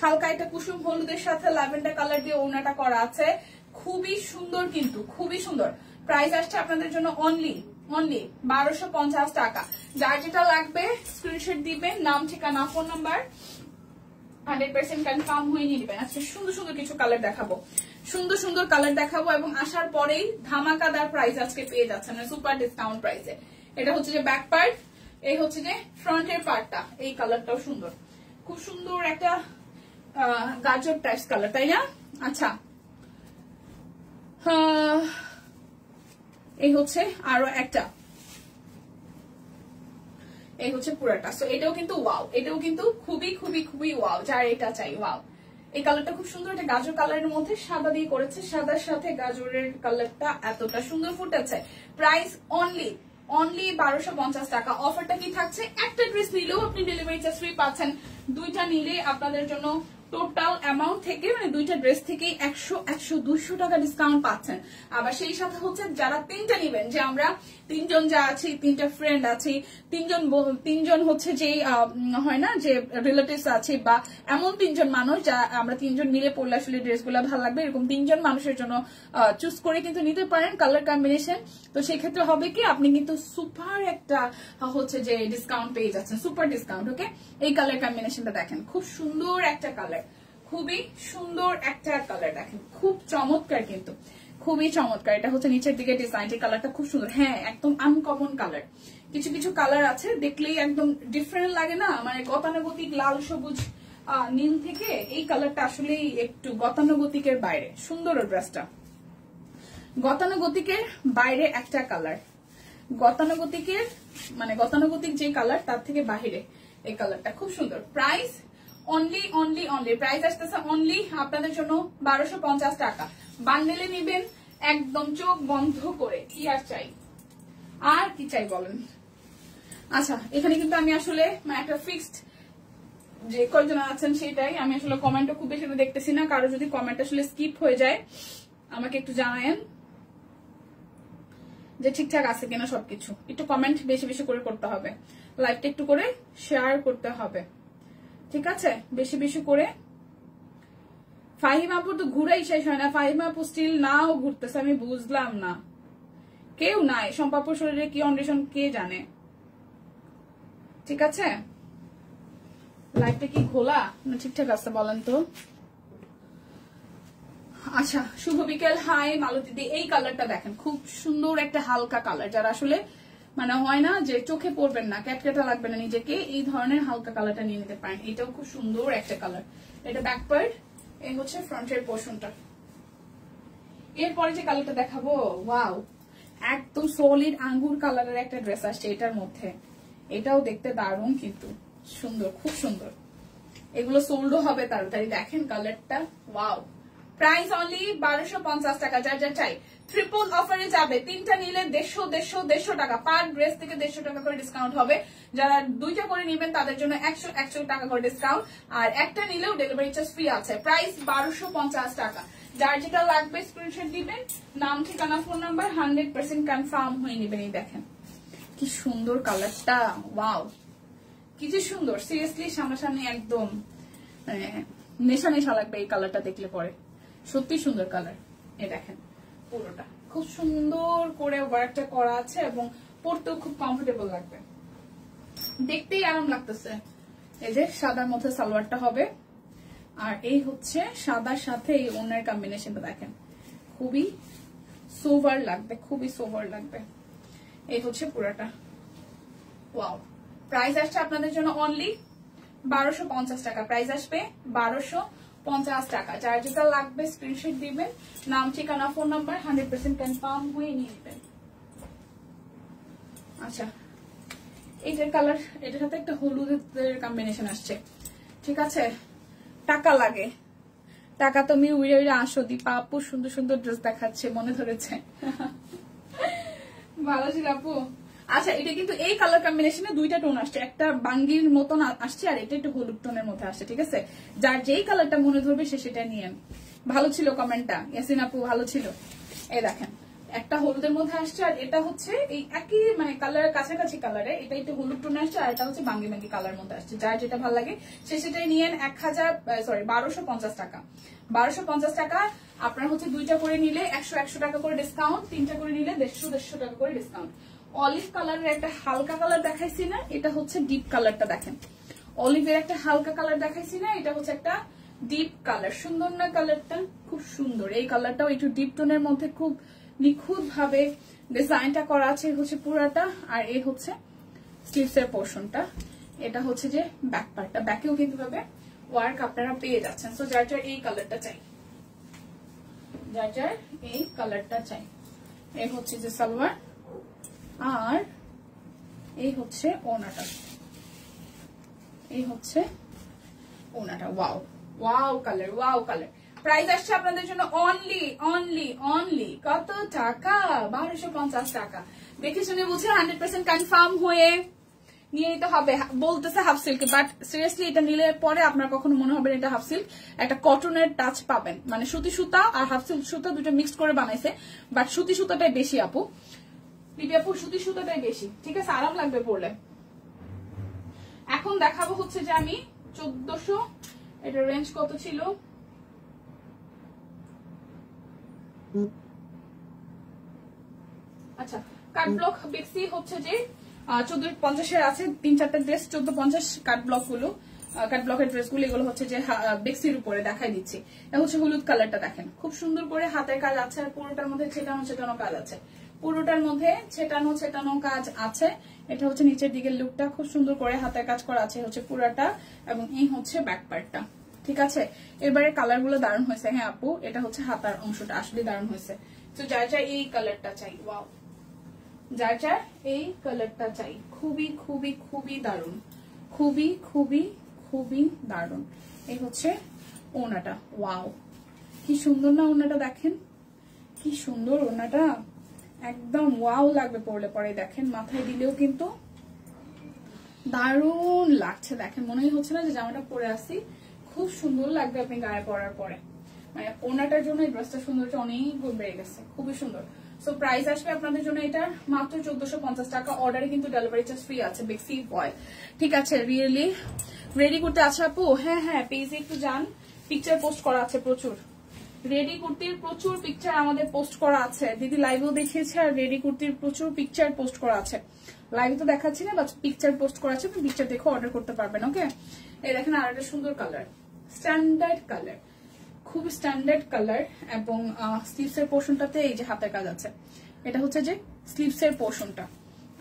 হালকা এটা কুসুম হলুদের সাথে ল্যাভেন্ডার কালার দিয়ে ওনাটা করা আছে, খুবই সুন্দর কিন্তু খুবই সুন্দর। প্রাইস আসছে আপনাদের জন্য অনলি 1250 টাকা। যার যেটা লাগবে স্ক্রিনশট দিবেন, নাম ঠিকানা ফোন নাম্বার 100% কনফার্ম হয়ে নিয়ে নেবেন। আজকে সুন্দর সুন্দর কিছু কালার দেখাবো, সুন্দর সুন্দর কালার দেখাবো, এবং আসার পরেই ধামাকাদার প্রাইস আজকে পেয়ে যাচ্ছেন সুপার ডিসকাউন্ট প্রাইসে। এটা হচ্ছে যে ব্যাক পার্ট, এই হচ্ছে যে ফ্রন্টের পার্টটা। এই কালারটাও সুন্দর, খুব সুন্দর একটা গাজর টাইপস কালার, তাই না? আচ্ছা এই হচ্ছে আরো একটা, এই হচ্ছে পুরাটা। সো এটাও কিন্তু ওয়াও, এটাও কিন্তু খুবই খুবই খুবই ওয়াও, যার এটা চাই ওয়াও। এই কালারটা খুব সুন্দর, এটা গাজর কালারের মধ্যে সাদা দিয়ে করেছে, সাদার সাথে গাজরের কালারটা এতটা সুন্দর ফুটেছে। প্রাইস অনলি 1250 টাকা। অফারটা কি থাকছে? একটা ড্রেস নিলেও আপনি ডেলিভারি চার্জ ফ্রি পাচ্ছেন, দুইটা নিলে আপনাদের জন্য টোটাল অ্যামাউন্ট থেকে মানে দুইটা ড্রেস থেকে 100-200 টাকা ডিসকাউন্ট পাচ্ছেন। আবার সেই সাথে হচ্ছে যারা তিনটা নিবেন, যে আমরা তিনজন যা আছি, তিনটা ফ্রেন্ড আছি, তিনজন হচ্ছে যে হয় না যে রিলেটিভস আছে, বা এমন তিনজন মানুষ যা আমরা তিনজন মিলে পড়লে আসলে ড্রেসগুলো ভালো লাগবে, এরকম তিনজন মানুষের জন্য চুজ করে কিন্তু নিতে পারেন কালার কম্বিনেশন। তো সেই ক্ষেত্রে হবে কি, আপনি কিন্তু সুপার একটা হচ্ছে যে ডিসকাউন্ট পেয়ে যাচ্ছেন, সুপার ডিসকাউন্ট। ওকে, এই কালার কম্বিনেশনটা দেখেন, খুব সুন্দর একটা কালার, খুবই সুন্দর একটা কালার দেখেন, খুব চমৎকার কিন্তু খুবই চমৎকার। এটা হচ্ছে নিচের দিকে ডিজাইনটি, কালারটা খুব সুন্দর। হ্যাঁ একদম আনকমন কালার, কিছু কিছু কালার আছে দেখলেই একদম ডিফারেন্ট লাগে না, মানে গতানুগতিক লাল সবুজ নীল থেকে এই কালারটা আসলে একটু গতানুগতিকের বাইরে। সুন্দর ড্রেসটা গতানুগতিকের বাইরে একটা কালার, গতানুগতিকের মানে গতানুগতিক যে কালার তার থেকে বাহিরে এই কালারটা খুব সুন্দর। প্রাইস অনলি প্রাইস আসতেছে অনলি আপনাদের জন্য 1250 টাকা। বান্ডেলে নিবেন একদম চোখ বন্ধ করে, কি আর চাই, আর কি চাই বলেন? আচ্ছা এখানে কিন্তু আমি আসলে একটা ফিক্সড যে কয়জন আছেন সেটাই, আমি আসলে কমেন্টও খুব বেশি দেখতেছি না, কারো যদি কমেন্ট আসলে স্কিপ হয়ে যায় আমাকে একটু জানায়েন যে ঠিকঠাক আছে কিনা সবকিছু। একটু কমেন্ট বেশি বেশি করে করতে হবে, লাইভটা একটু করে শেয়ার করতে হবে, ঠিক আছে? বেশি বেশি করে। ফাহিমা আপুর তো ঘুরাই শেষ হয় না, ফাহিমা আপু স্টিল নাও ঘুরতেছে, আমি বুঝলাম না, কেউ নাই। সম্পাপুর শরীরে কি কন্ডিশন কে জানে, ঠিক আছে? লাইভটা কি খোলা না ঠিকঠাক আছে বলেন তো? আচ্ছা শুভ বিকেল, হাই মালতীদি। এই কালারটা দেখেন, খুব সুন্দর একটা হালকা কালার, যারা আসলে মানে হয় না যে চোখে পড়বেন না, ক্যাটকেটা লাগবে না নিজেকে, এই ধরনের হালকা কালারটা নিয়ে নিতে পারেন। এটাও খুব সুন্দর একটা কালার। এটা ব্যাক পার্ট, এই হচ্ছে ফ্রন্টের পোর্শনটা। এরপরে যে কালারটা দেখাবো, ওয়াও একদম সলিড আঙ্গুর কালারের একটা ড্রেস আসছে এটার মধ্যে, এটাও দেখতে দারুণ কিন্তু সুন্দর, খুব সুন্দর। এগুলো সোল্ডও হবে তাড়াতাড়ি। দেখেন কালারটা, ওয়াও। প্রাইস অনলি 1250 টাকা। যার যা চাই ট্রিপল অফারে যাবে, তিনটা নিলে 150 টাকা পার ড্রেস থেকে 150 টাকা করে ডিসকাউন্ট হবে। যারা দুইটা করে নেবেন তাদের জন্য 100 টাকা করে ডিসকাউন্ট, আর একটা নিলেও ডেলিভারি চার্জ ফ্রি আছে। প্রাইস 1250 টাকা। যার যেটা লাগবে স্ক্রিনশট দিবেন, নাম ঠিকানা ফোন নাম্বার 100% কনফার্ম হয়ে নেবেন। এই দেখেন কি সুন্দর কালারটা, ওয়াও কি যে সুন্দর, সিরিয়াসলি সামনাসামনি একদম নেশা নেশা লাগবে এই কালারটা দেখলে পরে, সত্যি সুন্দর কালার। এই দেখেন পুরোটা খুব সুন্দর করে ওয়ার্কটা করা আছে, এবং পরতেও খুব কমফোর্টেবল লাগবে, দেখতেই আরাম লাগতেছে। এই যে সাদার মধ্যে সালোয়ারটা হবে, আর এই হচ্ছে সাদার সাথে এই ওনার কম্বিনেশনটা দেখেন, খুবই সোভার লাগবে, খুবই সোভার লাগবে। এই হচ্ছে পুরোটা, ওয়াও। প্রাইস আসছে আপনাদের জন্য অনলি 1250 টাকা, প্রাইস আসবে 1250 টাকা। যার যেটা লাগবে স্ক্রিনশট দিবেন, নাম ঠিকানা ফোন নাম্বার 100% কনফার্ম হয়ে নিয়ে নেবেন। আচ্ছা এইটার কালার, এটার সাথে একটা হলুদের কম্বিনেশন আসছে, ঠিক আছে। টাকা লাগে, টাকা তুমি উড়ে উড়ে আসো, দীপা আপু সুন্দর সুন্দর ড্রেস দেখাচ্ছে, মনে ধরেছে। ভালো ছিল আপু। আচ্ছা এটা কিন্তু এই কালার কম্বিনেশনে দুইটা টোন আসছে, একটা বাঙ্গির মতন আসছে আর এটা একটু হলুদ টোনের মধ্যে আসছে, ঠিক আছে। যার যেই কালারটা মনে ধরবে সে সেটা নিয়েন। ভালো ছিল কমেন্টটা, ইয়াসিন আপু ভালো ছিল। এই দেখেন একটা হলুদের মধ্যে আসছে আর এটা হচ্ছে এই একই মানে কালারের কাছাকাছি কালারে, এটা একটু হলুদ টোনে আসছে আর এটা হচ্ছে বাঙ্গি বাঙ্গি কালার মধ্যে আসছে। যার যেটা ভালো লাগে সে সেটাই নিয়েন। 1250 টাকা, 1250 টাকা। আপনার হচ্ছে দুইটা করে নিলে 100 টাকা করে ডিসকাউন্ট, তিনটা করে নিলে 150 টাকা করে ডিসকাউন্ট। অলিভ কালারের একটা হালকা কালার দেখাইছি না, এটা হচ্ছে ডিপ কালারটা দেখেন। অলিভের একটা হালকা কালার দেখাইছি না, এটা হচ্ছে একটা ডিপ কালার। সুন্দর না কালারটা? খুব সুন্দর। এই কালারটাও একটু ডিপ টোনের মধ্যে খুব নিখুঁত ভাবে ডিজাইনটা করা আছে হচ্ছে পুরাটা। আর এই হচ্ছে স্লিভস এর পোর্শনটা, এটা হচ্ছে যে ব্যাক পার্টটা, ব্যাকেও কিন্তু ভাবে ওয়ার্ক আপনারা পেয়ে যাচ্ছেন। সো যার যার এই কালারটা চাই, যার যার এই কালারটা চাই। এই হচ্ছে যে সালোয়ার আর এই হচ্ছে ওনাটা, এই হচ্ছে ওনাটা। Wow wow colour, wow colour. Price আসছে আপনাদের জন্য অনলি অনলি অনলি কত টাকা? 1250 টাকা। দেখে শুনে বুঝে 100% কনফার্ম হয়ে নিয়ে নিতে হবে। বলতেছে হাফ সিল্ক, বাট সিরিয়াসলি এটা নিলে পরে আপনার কখনো মনে হবে এটা হাফ সিল্ক, একটা কটনের টাচ পাবেন। মানে সুতি সুতা আর হাফ সিল্ক সুতা দুটো মিক্সড করে বানাইছে, বাট সুতি সুতাটাই বেশি আপু, দিদি আপু সুতি সুতাটাই বেশি, ঠিক আছে, আরাম লাগবে পরলে। এখন দেখাবো হচ্ছে যে আমি 1400, এটা রেঞ্জ কত ছিল? আচ্ছা কাট ব্লক বেক্সি হচ্ছে যে 1450 আছে, 3-4টা ড্রেস 1450 কাট ব্লক গুলো, কাট ব্লকের ড্রেস গুলো এগুলো হচ্ছে যে বেক্সির উপরে দেখাই দিচ্ছি। এটা হচ্ছে হলুদ কালারটা দেখেন, খুব সুন্দর করে হাতের কাজ আছে আর পুরোটার মধ্যে ছেটানো ছেটানো কাজ আছে, পুরোটার মধ্যে ছেটানো ছেটানো কাজ আছে। এটা হচ্ছে নিচের দিকের লুকটা, খুব সুন্দর করে হাতের কাজ করা আছে হচ্ছে পুরাটা, এবং এই হচ্ছে ব্যাক পার্টটা, ঠিক আছে। এবারে কালার গুলো দারুণ হয়েছে। হ্যাঁ আপু এটা হচ্ছে হাতার অংশটা, আসলে দারুণ হয়েছে। তো যার যার এই কালারটা চাই, ওয়াও, যার যার এই কালারটা চাই, খুবই খুবই খুবই দারুণ, খুবই খুবই খুবই দারুণ। এই হচ্ছে ওনাটা, ওয়াও কি সুন্দর না ওনাটা, দেখেন কি সুন্দর ওনাটা, একদম ওয়াও লাগবে পরলে পরে। দেখেন মাথায় দিলেও কিন্তু দারুণ লাগছে, দেখেন মনেই হচ্ছে না যে জামাটা পরে আসি, খুব সুন্দর লাগবে আপনি গায়ে পরার পরে। মানে ওনাটার জন্য এই ড্রেসটা সৌন্দর্য অনেক বেড়ে গেছে, খুবই সুন্দর। সো প্রাইস আসবে আপনাদের জন্য এটা মাত্র 1450 টাকা। অর্ডারে কিন্তু ডেলিভারি চার্জ ফ্রি আছে, বেক্সি ফয়েল, ঠিক আছে। রিয়েলি রেডি করতে আছে আপু? হ্যাঁ হ্যাঁ পেজে একটু যান, পিকচার পোস্ট করা আছে প্রচুর, রেডি কুর্তির প্রচুর পিকচার আমাদের পোস্ট করা আছে। দিদি লাইভেও দেখিয়েছে আর রেডি কুর্তির প্রচুর পিকচার পোস্ট করা আছে, লাইভে তো দেখাচ্ছি না, বাট পিকচার পোস্ট করা আছে, পিকচার দেখে অর্ডার করতে পারবেন। ওকে এই দেখেন আর একটা সুন্দর কালার, স্ট্যান্ডার্ড কালার, খুব স্ট্যান্ডার্ড কালার। এবং স্লিভস এর পোর্শনটাতে এই যে হাতের কাজ আছে, এটা হচ্ছে যে স্লিভস এর পোর্শনটা।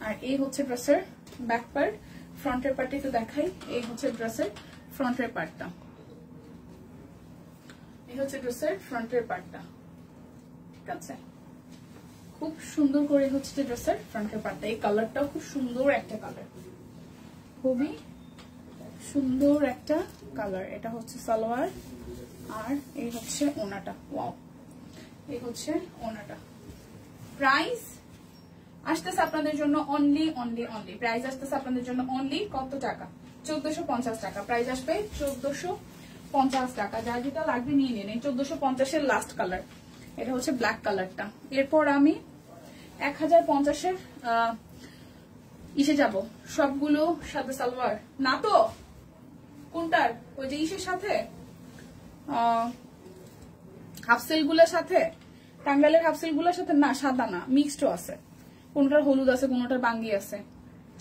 আর এই হচ্ছে ড্রেসের ব্যাক পার্ট, ফ্রন্টের পার্টে তো দেখাই, এই হচ্ছে ড্রেসের ফ্রন্টের পার্টটা, এই হচ্ছে ড্রেসের ফ্রন্টের পার্টটা, ঠিক আছে। খুব সুন্দর করে হচ্ছে যে ড্রেসের ফ্রন্টের পার্টটা, এই কালারটাও খুব সুন্দর একটা কালার, খুবই সুন্দর একটা কালার। এটা হচ্ছে সালোয়ার আর এই হচ্ছে ওনাটা, ওয়াও এই হচ্ছে ওনাটা। প্রাইস আসতেছে আপনাদের জন্য অনলি অনলি অনলি, প্রাইস আসতেছে আপনাদের জন্য অনলি কত টাকা? 1450 টাকা। প্রাইস আসবে 1450 টাকা। যার যেটা লাগবে নিয়ে নিন। এই 1450-এর লাস্ট কালার, এটা হচ্ছে ব্ল্যাক কালারটা। এরপর আমি 1050-এর ইসে যাব, সবগুলো সাথে সালোয়ার না তো, কোনটার? ওই যে ইসের সাথে হাফসেল গুলোর সাথে, টাঙ্গাইলের হাফসেল গুলোর সাথে না, সাদা না, মিক্সড আছে, কোনটার হলুদ আছে কোনটার বাঙ্গি আছে,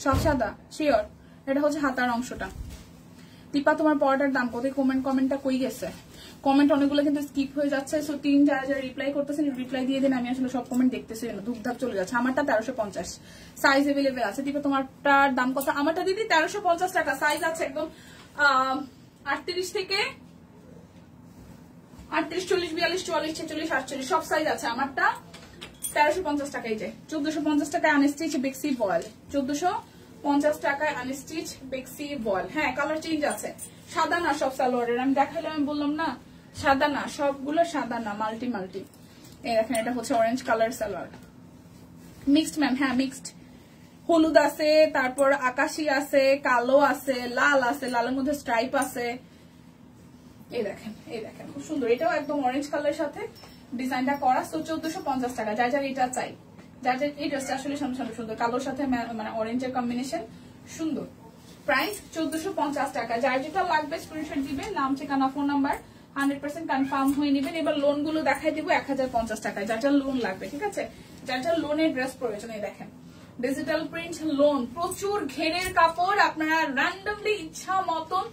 সব সাদা শিওর। এটা হচ্ছে হাতার অংশটা। দীপা তোমার পড়াটার দাম কত? কমেন্টটা কই গেছে? কমেন্ট অনেকগুলো কিন্তু স্কিপ হয়ে যাচ্ছে। সো 3 যারা রিপ্লাই করতেছেন রিপ্লাই দিয়ে দিন, আমি আসলে সব কমেন্ট দেখতেছি না, ধুপধাপ চলে যাচ্ছে। আমারটা 1350 সাইজ এভেলেবেল আছে। দীপা তোমারটার দাম কত? আমারটা দিদি 1350 টাকা, সাইজ আছে একদম 38 থেকে 38, 40, 42, 44, 46, 48 সব সাইজ আছে। আমারটা 1350 টাকায় যায়, 1450 টাকায় আনস্টিচ বেক্সি বয়েল, 1450 টাকায় আনস্টিচ বেক্সি বয়েল। হ্যাঁ কালার চেঞ্জ আছে, সাদা না সব সালোয়ারের, আমি দেখাইলাম, আমি বললাম না সাদা না, সবগুলো সাদা না, মাল্টি মাল্টি। এই দেখেন এটা হচ্ছে orange colour salwar, mixed ma'am, হ্যাঁ মিক্সড, হলুদ আছে, তারপর আকাশি আছে, কালো আছে, লাল আছে, লালের মধ্যে স্ট্রাইপ আছে। এই দেখেন খুব সুন্দর, এটাও একদম অরেঞ্জ কালারের সাথে ডিজাইনটা করা। তো 1450 টাকা, যার যার এটা চাই, যার যার এই ড্রেসটা আসলে সুন্দর, কালোর সাথে মানে অরেঞ্জের কম্বিনেশন সুন্দর। প্রাইস 1450 টাকা, যার যেটা লাগবে স্ক্রিনশট দিবেন, নাম ঠিকানা ফোন নাম্বার 100% কনফার্ম হয়ে নেবেন। এবার লোন গুলো দেখাই দিব 1050 টাকায়, যার যার লোন লাগবে, ঠিক আছে, যার যার লোনের ড্রেস প্রয়োজন। এই দেখেন ডিজিটাল প্রিন্ট লোন, প্রচুর ঘেরের কাপড়, আপনারা র্যান্ডমলি ইচ্ছা মতন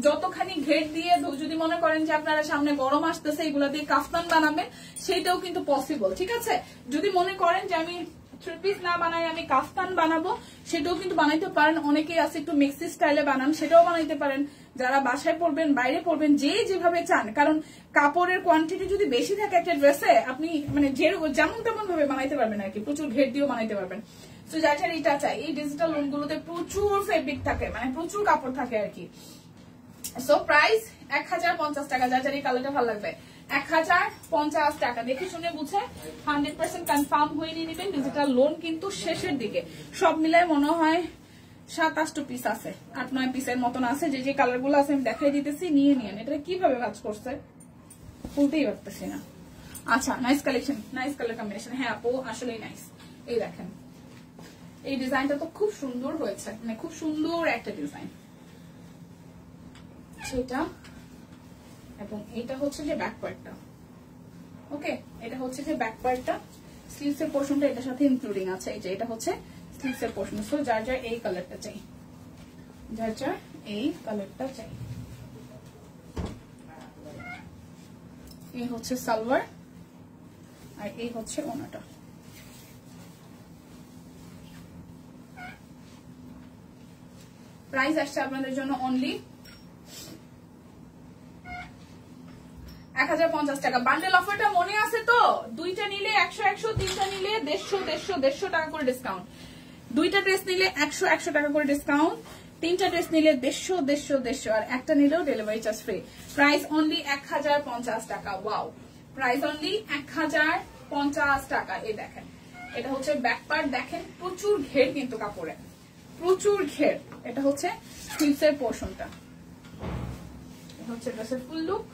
যতখানি ঘের দিয়ে, যদি মনে করেন যে আপনারা সামনে গরম আসতেছে এগুলা দিয়ে কাফতান বানাবেন, সেটাও কিন্তু পসিবল, ঠিক আছে। যদি মনে করেন যে আমি থ্রি পিস না বানাই, আমি কাফতান বানাবো, সেটাও কিন্তু বানাইতে পারেন। অনেকেই আছে একটু মিক্সি স্টাইলে বানান, সেটাও বানাইতে পারেন। যারা বাসায় পরবেন, বাইরে পরবেন, যে যেভাবে চান, কারণ কাপড়ের কোয়ান্টিটি যদি বেশি থাকে একটা ড্রেসে, আপনি মানে যেমন তেমন ভাবে বানাইতে পারবেন আর কি, প্রচুর ঘের দিয়েও বানাইতে পারবেন। তো যার যার এটা চাই, এই ডিজিটাল লোনগুলোতে প্রচুর ফেব্রিক থাকে, মানে প্রচুর কাপড় থাকে আর কি। সো প্রাইস 1050 টাকা, যার যার এই কালারটা ভালো লাগবে 1050 টাকা। দেখে শুনে বুঝে 100% কনফার্ম হয়ে নিয়ে নেবেন। ডিজিটাল লোন কিন্তু শেষের দিকে, সব মিলায় মনে হয় 7-8 পিস আছে, 8-9 পিসের মতন আছে। যে যে কালার গুলো আছে আমি দেখাই দিতেছি, নিয়ে নিন। এটা কিভাবে কাজ করছে বলতেই পারতেছি না। আচ্ছা, nice collection, nice colour combination. হ্যাঁ আপু আসলেই নাইস। এই দেখেন এই ডিজাইনটা তো খুব সুন্দর হয়েছে, মানে খুব সুন্দর একটা ডিজাইন সেটা। এবং এটা হচ্ছে যে ব্যাক পার্টটা, ওকে, এটা হচ্ছে যে ব্যাক পার্টটা, স্লিভস এর পোর্শনটা এটার সাথে ইনক্লুডিং আছে। এই যে এটা হচ্ছে স্লিভস এর পোর্শন। সো যার যার এই কালারটা চাই, যার যার এই কালারটা চাই। এই হচ্ছে সালোয়ার, আর এই হচ্ছে ওনাটা। প্রাইস আসছে আপনাদের জন্য অনলি 1050 টাকা। বান্ডেল অফারটা মনে আছে তো? দুইটা নিলে 100, তিনটা নিলে 150 টাকা করে ডিসকাউন্ট, দুইটা ড্রেস নিলে 100 টাকা করে ডিসকাউন্ট, তিনটা ড্রেস নিলে 150, আর একটা নিলেও delivery charge free. Price only 1050 টাকা। ওয়াও, প্রাইস অনলি 1050 টাকা। এই দেখেন এটা হচ্ছে ব্যাক পার্ট, দেখেন প্রচুর ঘের কিন্তু কাপড়ে, প্রচুর ঘের। এটা হচ্ছে স্লিভস এর পোর্শনটা, এটা হচ্ছে ড্রেসের ফুল লুক।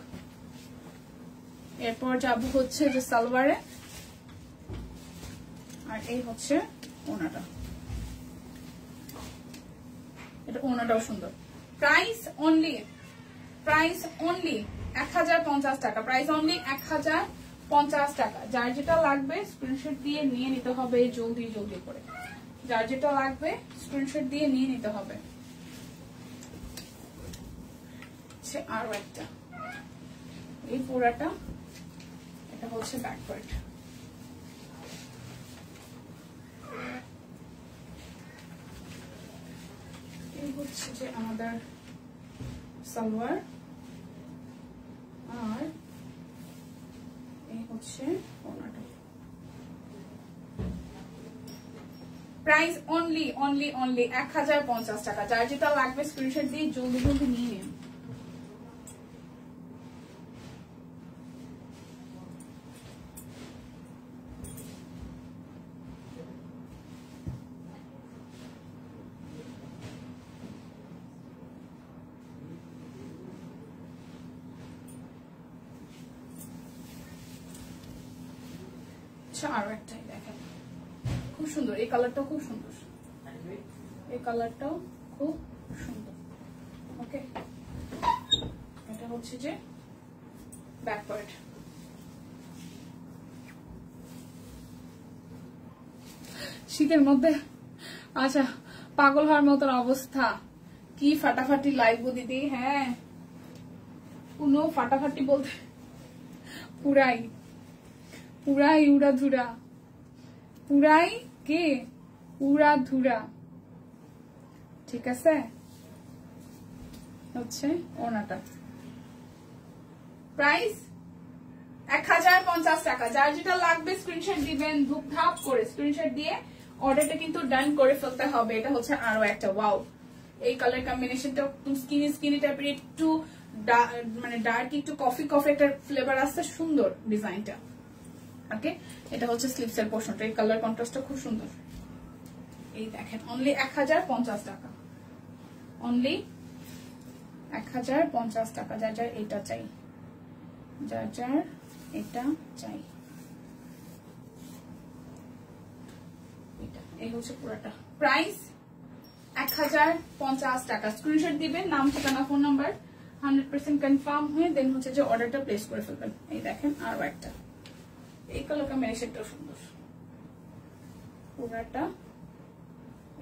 এরপর যাবো হচ্ছে যে সালোয়ারে, আর এই হচ্ছে ওনাটা, এটা ওনাটাও সুন্দর। প্রাইস অনলি 1050 টাকা, প্রাইস অনলি 1050 টাকা। যার যেটা লাগবে স্ক্রিনশট দিয়ে নিয়ে নিতে হবে জলদি জলদি করে, যার যেটা লাগবে স্ক্রিনশট দিয়ে নিয়ে নিতে হবে। আরো একটা, এই পুরাটা, এটা হচ্ছে ব্যাক পার্ট। এই হচ্ছে যে আমাদের সালোয়ার, আর এই হচ্ছে ওনাটা। প্রাইস অনলি 1050 টাকা। যার যেটা লাগবে স্ক্রিনশট দিয়ে জলদি জলদি নিয়ে নিন। আরো একটাই দেখেন, খুব সুন্দর, এই কালারটাও খুব সুন্দর, এই কালারটাও খুব সুন্দর। ওকে, এটা হচ্ছে যে ব্যাক পার্ট। শীতের মধ্যে আচ্ছা পাগল হওয়ার মতন অবস্থা, কি ফাটাফাটি লাইভ দিদি। হ্যাঁ কোনো ফাটাফাটি বলতে পুরাই উড়াধুরা, পুরাই কে উড়াধুরা, ঠিক আছে। হচ্ছে ওনাটা। প্রাইস 1050 টাকা। যার যেটা লাগবে স্ক্রিনশট দিবেন, ধুপধাপ করে স্ক্রিনশট দিয়ে অর্ডারটা কিন্তু ডান করে ফেলতে হবে। এটা হচ্ছে আরো একটা ওয়াও, এই কালার কম্বিনেশনটা স্কিনি স্কিনি টাইপের, একটু মানে ডার্ক, একটু কফি কফি একটা ফ্লেভার আসছে, সুন্দর ডিজাইনটা। ওকে, এটা হচ্ছে স্লিভস এর পোর্শনটা, এই কালার কন্ট্রাস্টটা খুব সুন্দর। এই দেখেন অনলি 1050 টাকা, অনলি 1050 টাকা। যার যার এটা চাই, যার যার এটা চাই, এটা এই হচ্ছে পুরোটা। প্রাইস 1050 টাকা। স্ক্রিনশট দিবেন, নাম ঠিকানা ফোন নাম্বার 100% কনফার্ম হয়ে দেন হচ্ছে যে অর্ডারটা প্লেস করে ফেলবেন। এই দেখেন আরো একটা, এই কালার কম্বিনেশনটা সুন্দর পুরোটা।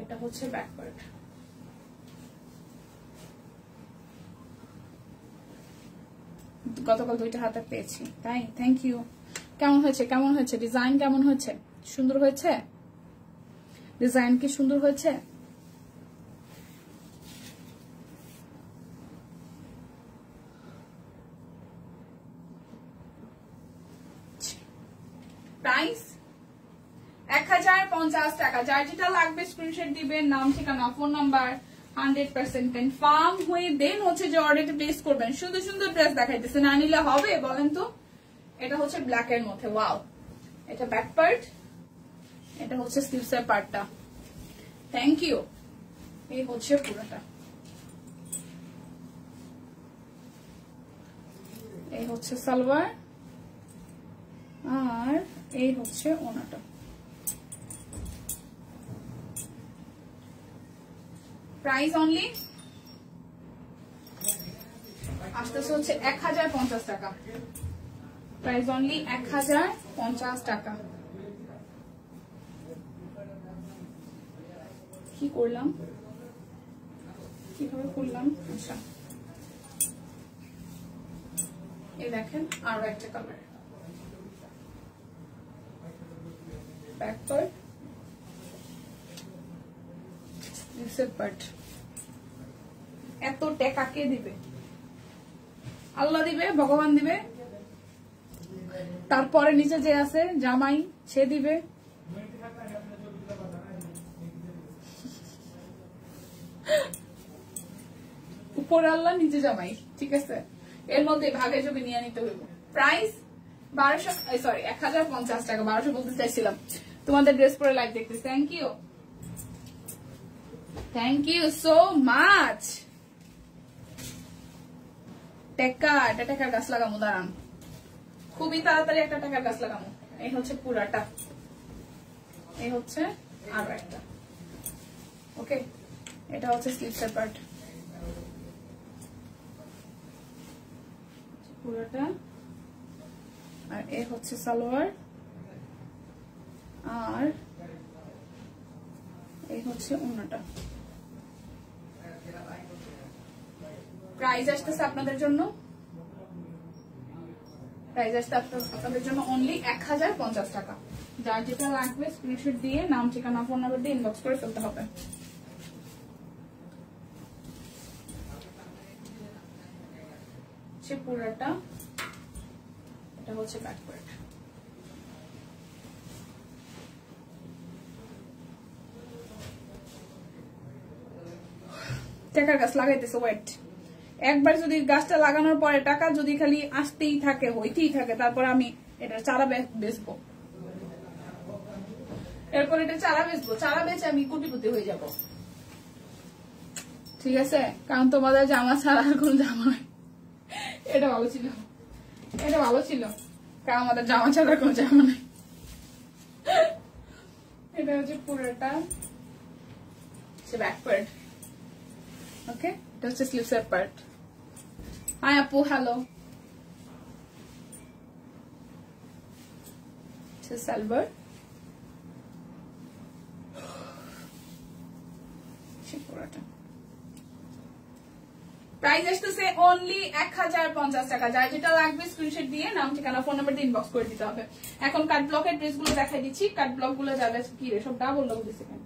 এটা হচ্ছে ব্যাক পার্ট। গতকাল 2টা হাতে পেয়েছি, তাই থ্যাংক ইউ। কেমন হয়েছে, কেমন হয়েছে ডিজাইন, কেমন হয়েছে? সুন্দর হয়েছে ডিজাইন, কি সুন্দর হয়েছে? প্রাইস 1050 টাকা। যার যেটা লাগবে স্ক্রিনশট দিবেন, নাম ঠিকানা ফোন নাম্বার 100% কনফার্ম হয়ে দেন হচ্ছে যে অর্ডারটা প্লেস করবেন। সুন্দর সুন্দর ড্রেস দেখাইতেছে, না নিলে হবে বলেন তো? এটা হচ্ছে ব্ল্যাক এর মধ্যে, ওয়াও। এটা ব্যাক পার্ট, এটা হচ্ছে স্লিভস এর পার্টটা। Thank you. এই হচ্ছে পুরোটা, এই হচ্ছে সালোয়ার, আর এই হচ্ছে ওনাটা। প্রাইস অনলি আসতেছে হচ্ছে 1050 টাকা। প্রাইস অনলি 1050 টাকা। কি করলাম, কিভাবে করলাম? আচ্ছা, এই দেখেন আরো একটা colour, back part, sleeves part. এত টাকা কে দিবে? আল্লাহ দিবে, ভগবান দিবে, তারপরে নিচে যে আছে জামাই সে দিবে। উপরে আল্লাহ, নিচে জামাই, ঠিক আছে? এর মধ্যে ভাগে যোগে নিয়ে নিতে হইব। প্রাইস 1050 টাকা। 1200 বলতে চাইছিলাম। তোমাদের ড্রেস পরে লাইভ দেখতেছি, thank you, thank you so much. টাকার গাছ লাগামো, দাঁড়ান, খুবই তাড়াতাড়ি একটা টাকার গাছ লাগামো। এই হচ্ছে পুরাটা, এই হচ্ছে আরো একটা। ওকে, এটা হচ্ছে স্লিভসের পার্ট পুরাটা, আর এ হচ্ছে সালোয়ার, আর এই হচ্ছে ওড়নাটা। প্রাইস আসতেছে আপনাদের জন্য, অনলি 1050 টাকা। যার যেটা লাগবে স্ক্রিনশট দিয়ে নাম ঠিকানা ফোন নাম্বার দিয়ে ইনবক্স করে ফেলতে হবে। সে পুরাটা, এটা হচ্ছে ব্যাক পার্ট। টাকার গাছ লাগাইতেছে, ওয়েট। একবার যদি গাছটা লাগানোর পরে টাকা যদি খালি আসতেই থাকে, হইতেই থাকে, তারপর আমি এটা চারা বেচবো, এরপর এটা চারা বেচবো, চারা বেচে আমি কোটিপতি হয়ে যাব, ঠিক আছে? কারণ তোমাদের জামা ছাড়া আর কোন জামা নাই। এটা ভালো ছিল, এটা ভালো ছিল, কারণ আমাদের জামা ছাড়া কোন জামা নাই। এটা হচ্ছে পুরোটা, সে ব্যাক পার্ট। ওকে, এটা হচ্ছে স্লিভসের পার্ট। হাই আপু, হ্যালো। সালোয়ার, পুরোটা। প্রাইস আসতেছে অনলি 1050 টাকা। যার যেটা লাগবে স্ক্রিনশট দিয়ে নাম ঠিকানা ফোন নাম্বার দিয়ে ইনবক্স করে দিতে হবে। এখন কাট ব্লকের ড্রেস গুলো দেখাই দিচ্ছি। কাট ব্লক গুলো যাবে কি রে, সব ডাবল লোক দিচ্ছে কেন?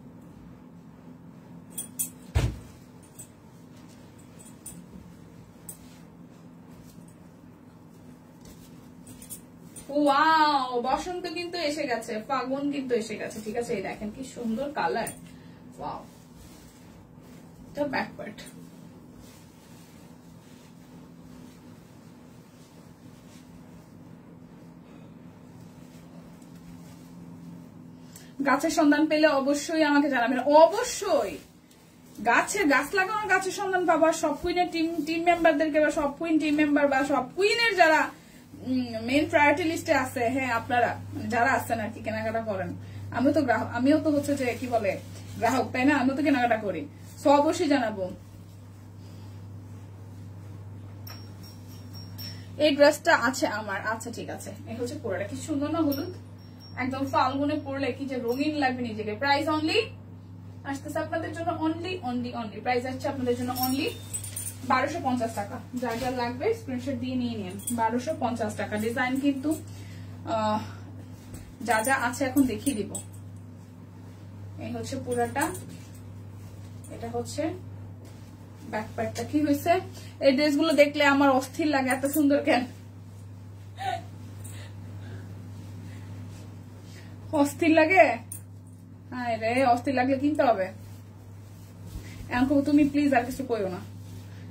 ওয়াও, বসন্ত কিন্তু এসে গেছে, ফাগুন কিন্তু এসে গেছে। ঠিক আছে, এই দেখেন কি সুন্দর কালার। ওয়াও, এটা ব্যাক পার্ট। গাছের সন্ধান পেলে অবশ্যই আমাকে জানাবেন, অবশ্যই। গাছ লাগানোর গাছের সন্ধান পাবা সব কুইনের টিম মেম্বারদেরকে, বা সব কুইন টিম মেম্বার বা সব কুইনের যারা মেইন প্রায়োরিটি লিস্টে আছে, হ্যাঁ আপনারা যারা আছেন আর কি, কেনাকাটা করেন। আমিও তো হচ্ছে যে কি বলে গ্রাহক, তাই না? আমিও তো কেনাকাটা করি, সো অবশ্যই জানাবো। এই ড্রেসটা আছে আমার। আচ্ছা ঠিক আছে, এই হচ্ছে পুরোটা কি সুন্দর না, হলুদ একদম ফাল্গুনে পরলে কি যে রঙিন লাগবে নিজেকে। প্রাইস অনলি আসতেছে আপনাদের জন্য অনলি প্রাইস আসছে আপনাদের জন্য অনলি 1250 টাকা। যা যা লাগবে স্ক্রিনশট দিয়ে নিয়ে নিন। 1250 টাকা। ডিজাইন কিন্তু যা যা আছে এখন দেখিয়ে দিব। এই হচ্ছে পুরাটা, এটা হচ্ছে ব্যাক পার্টটা। কি হয়েছে, এই ড্রেসগুলো দেখলে আমার অস্থির লাগে, এত সুন্দর কেন? অস্থির লাগে? হ্যাঁ রে, অস্থির লাগলে কিনতে হবে। এখন তুমি প্লিজ আর কিছু কইও না,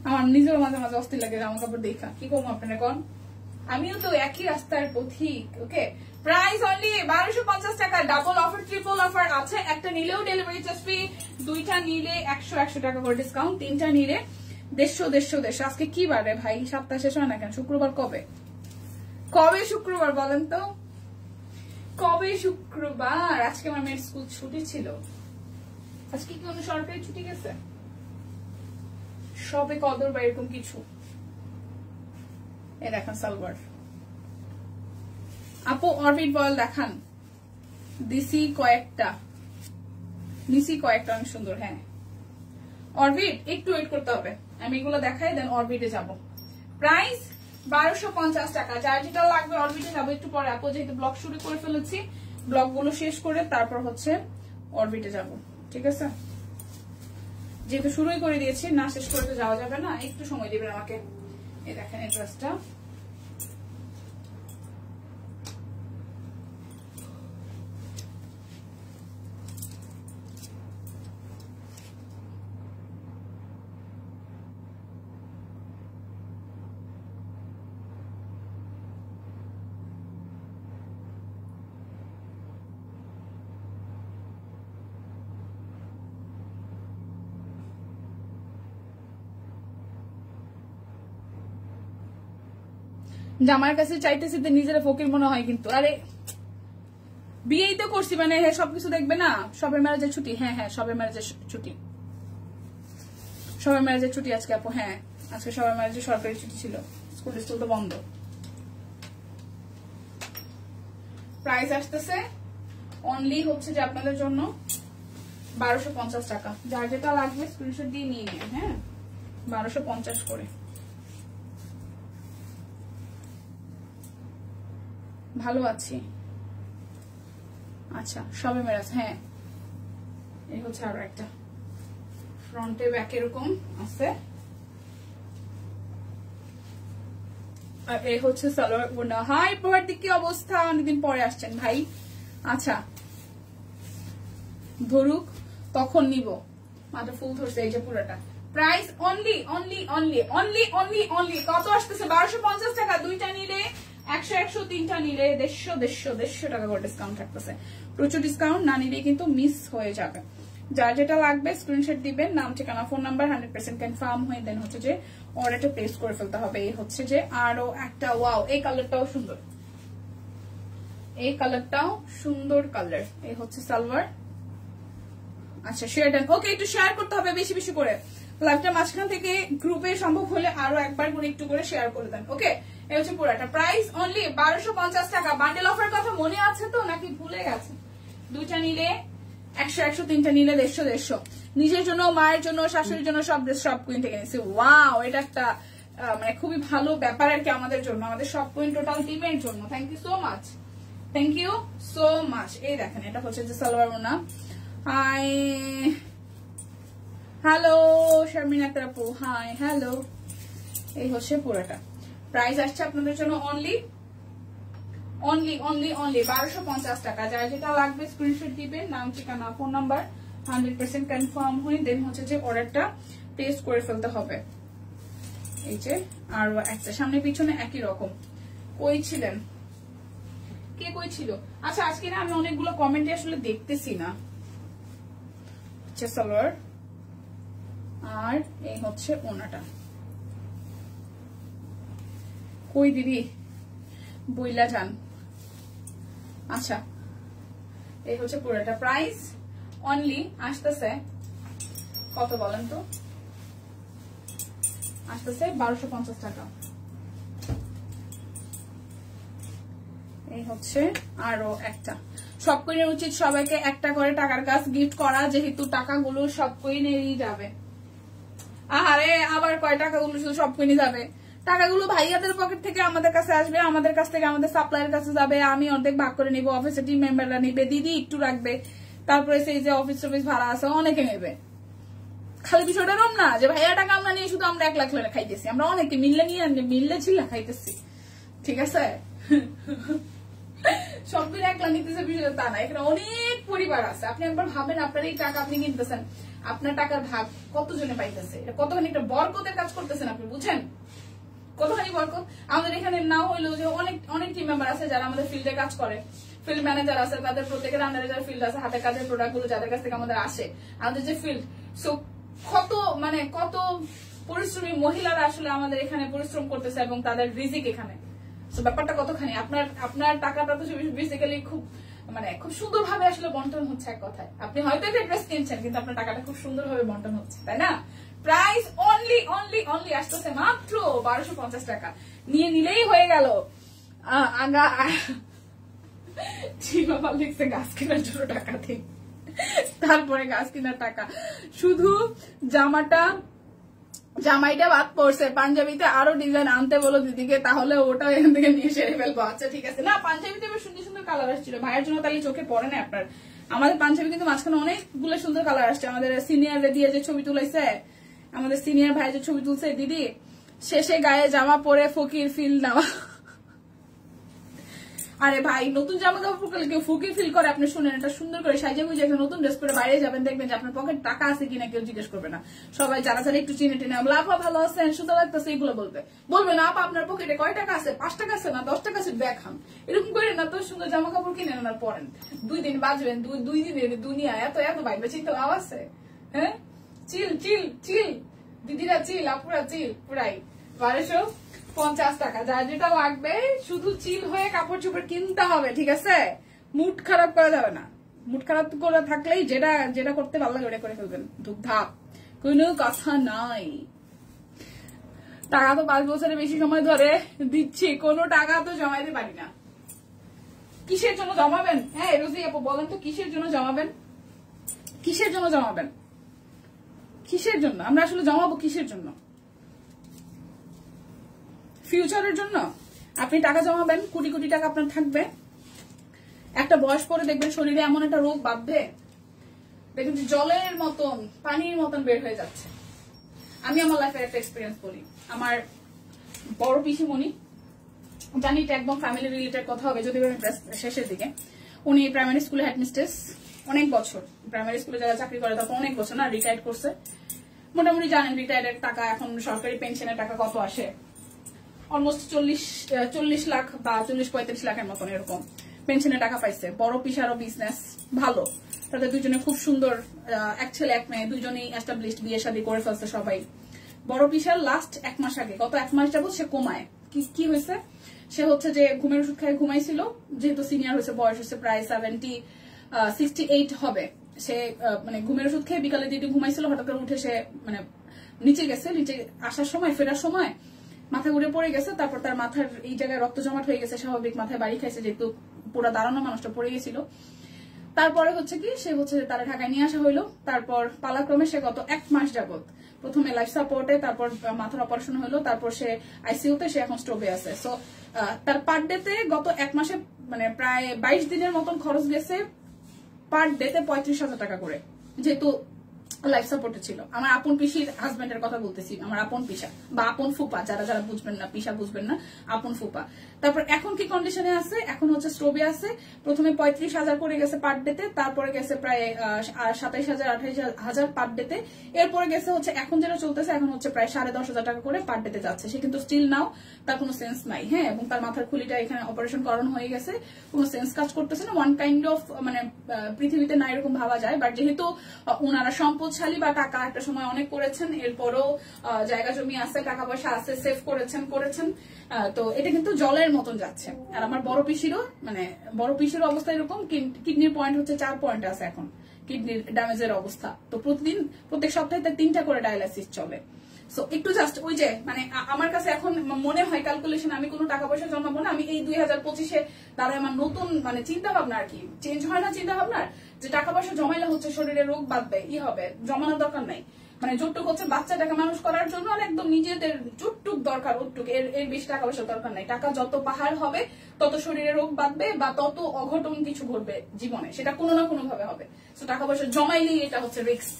আমার নিজেরও মাঝে মাঝে অস্থির লাগে জামা কাপড় দেখা। কি করবো আপনারা কোন? আমিও তো একই রাস্তার পথিক। ওকে, প্রাইস অনলি 1250 টাকা। ডাবল অফার, ট্রিপল অফার আছে। একটা নিলেও ডেলিভারি চার্জ ফ্রি, দুইটা নিলে 100 টাকা করে ডিসকাউন্ট, তিনটা নিলে 150। আজকে কি বারে ভাই? সপ্তাহ শেষ হয় না কেন? শুক্রবার কবে? শুক্রবার বলেন তো, কবে শুক্রবার? আজকে আমার মেয়ের স্কুল ছুটি ছিল। আজকে কি কোনো সরকারি ছুটি গেছে? সবে কদর বা এরকম কিছু। এ দেখান সালোয়ার। আপু অরবিট বল দেখান। দিসি কয়েকটা, অনেক সুন্দর। হ্যাঁ অরবিট, একটু ওয়েট করতে হবে, আমি এগুলো দেখাই দেন অরবিটে যাব। প্রাইস 1250 টাকা। যার যেটা লাগবে অরবিটে যাবো একটু পরে। আপু যেহেতু ব্লগ শুরু করে ফেলেছি, ব্লগ গুলো শেষ করে তারপর হচ্ছে অরবিটে যাব। ঠিক আছে, যেহেতু শুরুই করে দিয়েছি, না শেষ করে তো যাওয়া যাবে না, একটু সময় দিবেন আমাকে। এই দেখেন এই ড্রেসটা, জামার কাছে চাইতেছি নিজেরা ফকির মনে হয়, কিন্তু আরে বিয়েই তো করছি, মানে হ্যাঁ সবকিছু দেখবে না। সবের ম্যারেজের ছুটি, হ্যাঁ সবের ম্যারেজের ছুটি আজকে আপু। হ্যাঁ আজকে সবের ম্যারেজের সরকারি ছুটি ছিল, স্কুল তো বন্ধ। প্রাইস আসতেছে অনলি হচ্ছে যে আপনাদের জন্য 1250 টাকা। যার যেটা লাগবে স্ক্রিনশট দিয়ে নিয়ে নিন। হ্যাঁ 1250 করে। ভালো আছি। আচ্ছা সবে মেরাজ, হ্যাঁ এই হচ্ছে আরো একটা, ফ্রন্টে ব্যাক এরকম আছে, আর এই হচ্ছে সালোয়ার ওড়না। হাই প্রভাতি, কি অবস্থা? অনেকদিন পরে আসছেন ভাই। আচ্ছা ধরুক তখন নিব, মাত্র ফুল ধরছে এই যে পুরোটা। প্রাইস অনলি কত আসতেছে? 1250 টাকা। দুইটা নিলে 100, তিনটা নিলে 150 টাকা করে ডিসকাউন্ট থাকতেছে। প্রচুর ডিসকাউন্ট, না নিলে কিন্তু মিস হয়ে যাবে। যার যেটা লাগবে স্ক্রিনশট দিবেন, নাম ঠিকানা ফোন নাম্বার 100% কনফার্ম হয়ে দেন হচ্ছে যে অর্ডারটা প্লেস করে ফেলতে হবে। এই হচ্ছে যে আরো একটা, ওয়াও এই কালারটাও সুন্দর, এই কালারটাও সুন্দর কালার। এই হচ্ছে সালোয়ার। আচ্ছা শেয়ার দেন। ওকে, একটু শেয়ার করতে হবে বেশি বেশি করে। লাইভটা মাঝখান থেকে গ্রুপে সম্ভব হলে আরো একবার করে একটু করে শেয়ার করে দেন। ওকে, এই হচ্ছে পুরোটা। প্রাইস অনলি 1250 টাকা। বান্ডেল অফার কথা মনে আছে তো নাকি ভুলে গেছে? দুইটা নিলে 100, তিনটা নিলে 150। নিজের জন্য, মায়ের জন্য, শাশুড়ির জন্য সব কুইন থেকে নিচ্ছি। ওয়াও, এটা একটা মানে খুবই ভালো ব্যাপার আর কি আমাদের জন্য, আমাদের সব কুইন টোটাল টিমের জন্য। Thank you so much, thank you so much. এই দেখেন এটা হচ্ছে যে সালোয়ার ওড়না। হাই হ্যালো শারমিন আক্তার আপু, হাই হ্যালো। এই হচ্ছে পুরোটা। প্রাইস আসছে আপনাদের জন্য অনলি অনলি অনলি অনলি 1250 টাকা। যার যেটা লাগবে স্ক্রিনশট দিবেন, নাম ঠিকানা ফোন নাম্বার 100% কনফার্ম হয়ে দেন হচ্ছে যে অর্ডারটা প্লেস করে ফেলতে হবে। এই যে আরো একটা সামনে পিছনে একই রকম। কই ছিলেন, কে কই ছিল? আচ্ছা আজকে না আমি অনেকগুলো কমেন্টে আসলে দেখতেছি না। আচ্ছা সালোয়ার আর এই হচ্ছে ওনাটা। কই দিদি বইলা যান। আচ্ছা এই হচ্ছে পুরোটা। প্রাইস অনলি আসতেছে কত বলেন তো? আসতেছে 1250 টাকা। এই হচ্ছে আরো একটা। সব কুইনের উচিত সবাইকে একটা করে টাকার কাজ গিফট করা, যেহেতু টাকাগুলো সব কুইনেরই যাবে। আরে আবার কয় টাকাগুলো শুধু সব কুইনে যাবে? টাকাগুলো ভাইয়াদের পকেট থেকে আমাদের কাছে আসবে, আমাদের কাছ থেকে আমাদের সাপ্লাইয়ের কাছে যাবে, আমি অর্ধেক ভাগ করে নিব, অফিসের টিম মেম্বাররা নিবে, দিদি একটু রাখবে, তারপরে সেই যে অফিস টফিস ভাড়া আছে অনেকে নেবে। খালি বিষয়টা এরকম না যে ভাইয়া টাকা আমরা নিয়ে শুধু আমরা 1 লাখ করে খাইতেছি, আমরা অনেকে মিললে নিয়ে মিললে ছিল খাইতেছি। ঠিক আছে, সবদিন 1 লাখ নিতেছে বিষয়টা তা না, এখানে অনেক পরিবার আছে। আপনি একবার ভাবেন আপনার এই টাকা আপনি কিনতেছেন, আপনার টাকার ভাগ কতজনে পাইতেছে, এটা কতখানি একটা বরকতের কাজ করতেছেন আপনি বুঝেন, কতখানি বরকত। আমাদের এখানে না হইলেও যে অনেক অনেক টিম মেম্বার আছে যারা আমাদের ফিল্ডে কাজ করে, ফিল্ড ম্যানেজার আছে, তাদের প্রত্যেকের আন্ডারে যারা ফিল্ড আছে, হাতের কাজের প্রোডাক্ট গুলো যাদের কাছ থেকে আমাদের আসে, আমাদের যে ফিল্ড, সো কত মানে কত পরিশ্রমী মহিলারা আসলে আমাদের এখানে পরিশ্রম করতেছে এবং তাদের রিজিক এখানে। তো ব্যাপারটা কতখানি আপনার টাকাটা তো বেসিক্যালি খুব মানে খুব সুন্দর ভাবে আসলে বন্টন হচ্ছে। এক কথায় আপনি হয়তো একটা ড্রেস কিনছেন কিন্তু আপনার টাকাটা খুব সুন্দর ভাবে বন্টন হচ্ছে, তাই না? প্রাইস অনলি অনলি অনলি আসতেছে মাত্র 1250 টাকা। নিয়ে নিলেই হয়ে গেল। আগা বাবা লিখছে গাছ কেনার জন্য টাকা দিন, তারপরে গাছ কেনার টাকা। শুধু জামাইটা বাদ পড়ছে, পাঞ্জাবিতে আরো ডিজাইন আনতে বলো দিদিকে, তাহলে ওটা এখান থেকে নিয়ে সেরে ফেলবো। আচ্ছা ঠিক আছে। না পাঞ্জাবিতে বেশ সুন্দর সুন্দর কালার আসছিল, ভাইয়ের জন্য তাহলে চোখে পড়ে না আপনার? আমাদের পাঞ্জাবি কিন্তু মাঝখানে অনেকগুলো সুন্দর কালার আসছে। আমাদের সিনিয়র দিয়ে যে ছবি তুলাইছে, আমাদের সিনিয়র ভাই যে ছবি তুলছে, দিদি শেষে গায়ে জামা পরে ফকির ফিল নেওয়া। আরে ভাই নতুন জামা কাপড় পরলে কেউ ফকির ফিল করে? আপনি শুনেন, এটা সুন্দর করে সাইজে গুজে একটা নতুন ড্রেস পরে বাইরে যাবেন, দেখবেন যে আপনার পকেট টাকা আছে কিনা কেউ জিজ্ঞেস করবে না। সবাই যারা যারা একটু চিনে টেনে আপা ভালো আছেন, সুন্দর লাগতেছে, এগুলো বলবে না। আপা আপনার পকেটে কয় টাকা আছে? 5 টাকা আছে না 10 টাকা আছে? দেখান। এরকম করে না তো সুন্দর জামা কাপড় কিনে আর পরেন, 2 দিন বাঁচবেন। 2 দিনের দুনিয়া এত এত বাইবে চিন্তা লাভ আছে? হ্যাঁ, চিল চিল চিল দিদিরা চিল, আপুরা চিল, পুরাই 1250 টাকা। যার যেটা লাগবে শুধু চিল হয়ে কাপড় চোপড় কিনতে হবে, ঠিক আছে? মুড খারাপ করা যাবে না। মুড খারাপ করে থাকলেই যেটা যেটা করতে ভালো লাগে ওটা করে ফেলবেন, ধুপধাপ, কোনো কথা নাই। টাকা তো 5 বছরের বেশি সময় ধরে দিচ্ছি, কোনো টাকা তো জমাইতে পারি না। কিসের জন্য জমাবেন? হ্যাঁ রোজি আপু বলেন তো, কিসের জন্য জমাবেন? কিসের জন্য জমাবেন? কিসের জন্য আমরা আসলে জমাবো? কিসের জন্য? ফিউচারের জন্য আপনি টাকা জমাবেন, কোটি কোটি টাকা আপনার থাকবে। একটা বয়স পরে দেখবেন শরীরে এমন একটা রোগ বাঁধবে, দেখবেন যে জলের মতন পানির মতন বের হয়ে যাচ্ছে। আমি আমার লাইফের একটা এক্সপিরিয়েন্স বলি। আমার বড় পিসিমণি, জানি এটা একদম ফ্যামিলি রিলেটেড কথা হবে যদি শেষের দিকে, উনি প্রাইমারি স্কুলে হেডমিস্ট্রেস, অনেক বছর প্রাইমারি স্কুলে যারা চাকরি করে তখন অনেক বছর না, রিটায়ার্ড করছে। মোটামুটি জানেন রিটায়ার্ডের টাকা এখন সরকারি পেনশনের টাকা কত আসে, অলমোস্ট 40 লাখ বা 40-45 লাখের মতন এরকম পেনশনের টাকা পাইছে। বড় পিসারও বিজনেস ভালো, তাদের দুজনে খুব সুন্দর, এক ছেলে এক মেয়ে, দুজনেই এস্টাবলিশড, বিয়ে শাদী করে ফেলছে সবাই। বড় পিসার লাস্ট 1 মাস আগে, গত 1 মাস যাবত সে কোমায়। কি হয়েছে? সে হচ্ছে যে ঘুমের ওষুধ খায় ঘুমাইছিল, যেহেতু সিনিয়র হয়েছে, বয়স হচ্ছে প্রায় 68 হবে। সে মানে ঘুমের ওষুধ খেয়ে বিকালে দিদি ঘুমাইছিল, হঠাৎ করে উঠে সে মানে নিচে গেছে, নিচে আসার সময় ফেরার সময় মাথা ঘুরে পড়ে গেছে। তারপর তার মাথার এই জায়গায় রক্ত জমাট হয়ে গেছে, স্বাভাবিক মাথায় বাড়ি খাইছে, যেহেতু পুরো দাঁড়ানো মানুষটা পড়ে গেছিল। তারপরে হচ্ছে কি সে হচ্ছে তারা ঢাকায় নিয়ে আসা হইলো। তারপর পালাক্রমে সে গত 1 মাস যাবত প্রথমে লাইফ সাপোর্টে, তারপর মাথার অপারেশন হলো, তারপর সে আইসিইউতে, সে এখন স্ট্রোবে আছে। সো তার পার ডেতে গত 1 মাসে মানে প্রায় 22 দিনের মতন খরচ গেছে, পার ডেতে 35,000 টাকা করে। যেহেতু লাইফ সাপোর্টে ছিল। আমার আপন পিসির হাজবেন্ডের কথা বলতেছি, আমার আপন পিসা বা আপন ফুপা, যারা যারা বুঝবেন না, পিসা বুঝবেন না, আপন ফুপা। তারপর এখন কি কন্ডিশনে আছে, এখন হচ্ছে স্ট্রোবে আছে। প্রথমে 35,000 করে গেছে পার ডেতে, তারপরে গেছে প্রায় 27,000 28,000 পার ডেতে, এরপরে গেছে হচ্ছে এখন যেটা চলতেছে এখন হচ্ছে প্রায় 10,500 টাকা করে পার ডেতে যাচ্ছে। সে কিন্তু স্টিল নাও তার কোনো সেন্স নাই, হ্যাঁ, এবং তার মাথার খুলিটা এখানে অপারেশন করানো হয়ে গেছে, কোনো সেন্স কাজ করতেছে না। ওয়ান কাইন্ড অফ মানে পৃথিবীতে না এরকম ভাবা যায়, বাট যেহেতু ওনারা সম্পদশালী বা টাকা একটা সময় অনেক করেছেন, এরপরও জায়গা জমি আছে, টাকা পয়সা আছে, সেভ করেছেন, তো এটা কিন্তু জলের মতন যাচ্ছে। আর আমার বড় পিসিরও অবস্থা এরকম, কিডনির পয়েন্ট হচ্ছে 4 পয়েন্ট আছে এখন, কিডনির ড্যামেজের অবস্থা। তো প্রত্যেক সপ্তাহে তার 3টা করে ডায়ালাইসিস চলে। সো একটু জাস্ট ওই যে মানে আমার কাছে এখন মনে হয় ক্যালকুলেশন, আমি কোনো টাকা পয়সা জমাবো না, আমি এই 2025-এ দ্বারা আমার নতুন মানে চিন্তা ভাবনা আর কি চেঞ্জ হয় না, চিন্তা ভাবনার যে টাকা পয়সা জমাইলে হচ্ছে শরীরে রোগ বাঁধবে, হবে, জমানোর দরকার নাই। মানে যতটুক হচ্ছে বাচ্চাটাকে মানুষ করার জন্য আর একদম নিজেদের যতটুক দরকার ওটুক, এর বেশি টাকা পয়সা দরকার নাই। টাকা যত পাহাড় হবে তত শরীরে রোগ বাঁধবে বা তত অঘটন কিছু ঘটবে জীবনে, সেটা কোনো না কোনো ভাবে হবে। তো টাকা পয়সা জমাইলেই এটা হচ্ছে রিস্ক।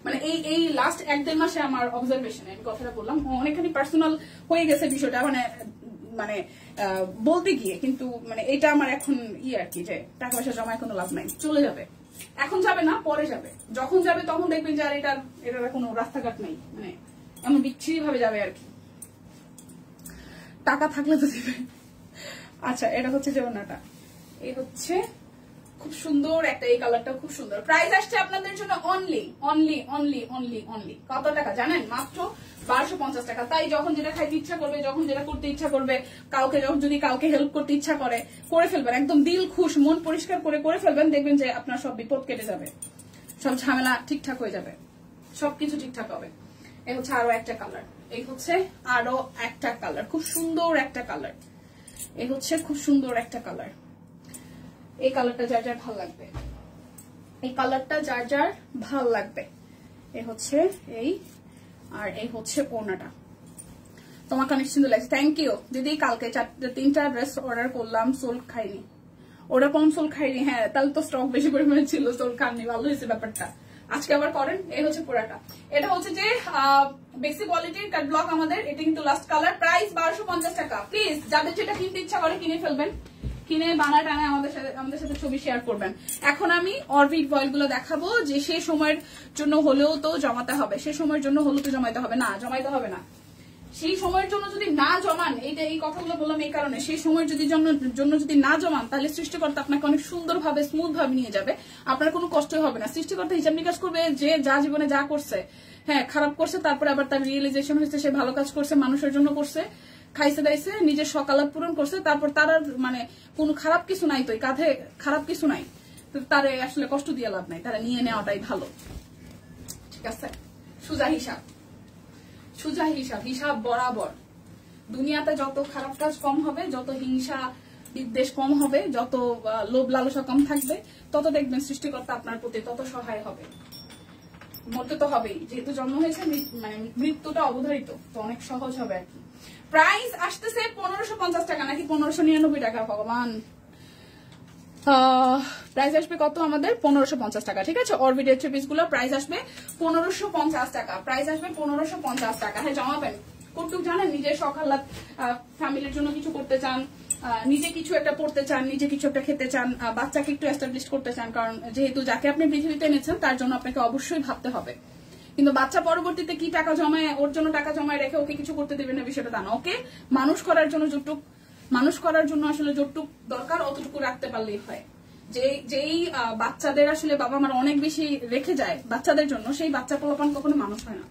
মানে এই লাস্ট 1-1.5 মাসে আমার অবজারভেশন, আমি কথাটা বললাম, অনেকখানি পার্সোনাল হয়ে গেছে বিষয়টা, মানে বলতে গিয়ে, কিন্তু মানে এটা আমার এখন আর কি, যে টাকা পয়সা জমায় কোনো লাভ নাই, চলে যাবে। এখন যাবে না, পরে যাবে, যখন যাবে তখন দেখবেন যে আর এটার কোনো রাস্তাঘাট নেই, মানে এমন বিচ্ছিরি ভাবে যাবে আর কি। টাকা থাকলে তো দেবে। আচ্ছা, এটা হচ্ছে যে ওনাটা, এই হচ্ছে খুব সুন্দর একটা, এই কালারটা খুব সুন্দর। প্রাইস আসছে আপনাদের জন্য অনলি কত টাকা জানেন? মাত্র 1250 টাকা। তাই যখন যেটা খাইতে ইচ্ছা করবে, যখন যেটা করতে ইচ্ছা করবে, যদি কাউকে হেল্প করতে ইচ্ছা করে ফেলবেন, একদম দিল খুশ, মন পরিষ্কার করে ফেলবেন, দেখবেন যে আপনার সব বিপদ কেটে যাবে, সব ঝামেলা ঠিকঠাক হয়ে যাবে, সবকিছু ঠিকঠাক হবে। এই হচ্ছে আরো একটা কালার, এই হচ্ছে আরো একটা কালার, খুব সুন্দর একটা কালার, এই হচ্ছে খুব সুন্দর একটা কালার। এই কালারটা যার যার ভাল লাগবে, এই কালারটা যার যার ভাল লাগবে। এই হচ্ছে এই, আর এই হচ্ছে ওড়নাটা। তোমাকে অনেক সুন্দর লাগছে, থ্যাংক ইউ দিদি। কালকে 3টা ড্রেস অর্ডার করলাম, সোল খাইনি, ওরা কম সোল খাইনি। হ্যাঁ, তাহলে তো স্টক বেশি পরিমাণে ছিল, সোল খাননি, ভালো হয়েছে ব্যাপারটা। আজকে আবার করেন। এই হচ্ছে পুরাটা, এটা হচ্ছে যে বেসি কোয়ালিটির কাট ব্লক আমাদের, এটা কিন্তু লাস্ট কালার। প্রাইস 1250 টাকা। প্লিজ যাদের যেটা কিনতে ইচ্ছা করে কিনে ফেলবেন, কিনে বানা টানা আমাদের সাথে ছবি শেয়ার করবেন। এখন আমি অরবিট ভয়েল গুলো দেখাবো, যে সেই সময়ের জন্য হলেও তো জমাতে হবে, সেই সময়ের জন্য হলেও তো জমাইতে হবে না, জমাইতে হবে না। সেই সময়ের জন্য যদি না জমান, এই কথাগুলো বললাম এই কারণে, সেই সময়ের জন্য যদি না জমান, তাহলে সৃষ্টিকর্তা আপনাকে অনেক সুন্দরভাবে স্মুথ ভাবে নিয়ে যাবে, আপনার কোনো কষ্টই হবে না। সৃষ্টিকর্তা হিসাব নিকাশ করবে, যে যা জীবনে যা করছে, হ্যাঁ খারাপ করছে, তারপরে আবার তার রিয়েলাইজেশন হয়েছে সে ভালো কাজ করছে, মানুষের জন্য করছে, খাইছে দাইছে, নিজের সকালাত পূরণ করছে, তারপর তার মানে কোনো খারাপ কিছু নাই, তো কাঁধে খারাপ কিছু নাই, তো তারে আসলে কষ্ট দিয়ে লাভ নাই, তারা নিয়ে নেওয়াটাই ভালো। ঠিক আছে, সোজা হিসাব বরাবর। দুনিয়াতে যত খারাপ কাজ কম হবে, যত হিংসা বিদ্বেষ কম হবে, যত লোভ লালসা কম থাকবে, তত দেখবেন সৃষ্টিকর্তা আপনার প্রতি তত সহায় হবে। মরতে তো হবেই, যেহেতু জন্ম হয়েছে, মানে মৃত্যুটা অবধারিত, তো অনেক সহজ হবে আর কি। প্রাইস আসতেছে 1550 টাকা নাকি 1599 টাকা, ভগবান। প্রাইস আসবে কত আমাদের? 1550 টাকা। ঠিক আছে, অরবিটের থ্রি পিস গুলো প্রাইস আসবে 1550 টাকা, প্রাইস আসবে 1550 টাকা। হ্যাঁ, জমাবেন কতটুকু জানেন? নিজের সকাল ফ্যামিলির জন্য কিছু করতে চান, নিজে কিছু একটা পড়তে চান, নিজে কিছু একটা খেতে চান, বাচ্চাকে একটু এস্টাবলিশ করতে চান, কারণ যেহেতু যাকে আপনি পৃথিবীতে এনেছেন তার জন্য আপনাকে অবশ্যই ভাবতে হবে। কিন্তু বাচ্চা পরবর্তীতে কি টাকা জমায়, ওর জন্য টাকা জমায় রেখে ওকে কিছু করতে দেবেন না, বিষয়টা তা না। ওকে মানুষ করার জন্য আসলে যতটুক দরকার অতটুকু রাখতে পারলেই হয়। যেই বাচ্চাদের আসলে বাবা মার অনেক বেশি রেখে যায় বাচ্চাদের জন্য, সেই বাচ্চা পোলাপান কখনো মানুষ হয় না।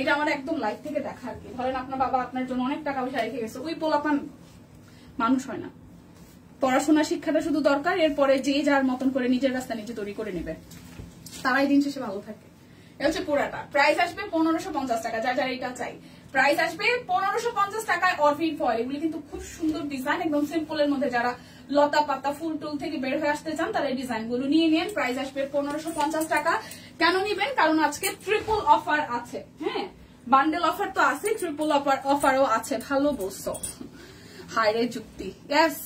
এটা আমার একদম লাইফ থেকে দেখা আর কি। ধরেন আপনার বাবা আপনার জন্য অনেক টাকা পয়সা রেখে গেছে, ওই পোলাপান মানুষ হয় না। পড়াশোনা শিক্ষাটা শুধু দরকার, এরপরে যে যার মতন করে নিজের রাস্তা নিজে তৈরি করে নেবে, তারাই দিন শেষে ভালো থাকে। এটা হচ্ছে পুরাটা। প্রাইস আসবে 1550 টাকা, যার যার এটা চাই। প্রাইস আসবে 1550 টাকায় অরবিট ফয়েল। এগুলি কিন্তু খুব সুন্দর ডিজাইন, একদম সিম্পলের মধ্যে। যারা লতা পাতা ফুল টুল থেকে বের হয়ে আসতে চান তারা এই ডিজাইন গুলো নিয়ে নেন। প্রাইস আসবে 1550 টাকা। কেন নিবেন? কারণ আজকে ট্রিপল অফার আছে। হ্যাঁ, বান্ডেল অফার তো আছে, ট্রিপল অফারও আছে। ভালো বলছো, হাইরে যুক্তি। ইয়েস,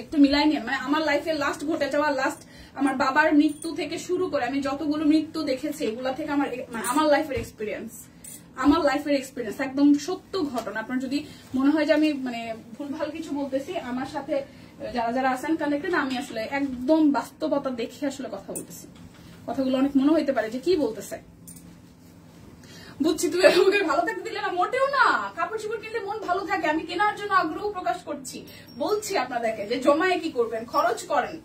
একটু মিলাই নিন। মানে আমার লাইফে লাস্ট ঘটে যাওয়া, লাস্ট আমার বাবার মৃত্যু থেকে শুরু করে আমি যতগুলো মৃত্যু দেখেছি এগুলা থেকে আমার লাইফের এক্সপিরিয়েন্স একদম সত্য ঘটনা। আপনার যদি মনে হয় যে আমি মানে ভুলভাল কিছু বলতেছি, আমার সাথে যারা যারা আছেন কানেক্টেড, আমি আসলে একদম বাস্তবতা দেখে আসলে কথা বলতেছি। কথাগুলো অনেক মনে হইতে পারে যে কি বলতেছে। বুঝছি, তুই আমাকে ভালো থাকতে দিলে না, মোটেও না। কাপড় চোপড় কিনলে মন ভালো থাকে, আমি কেনার জন্য আগ্রহ প্রকাশ করছি। বলছি আপনাদেরকে যে জমায়ে কি করবেন, খরচ করেন।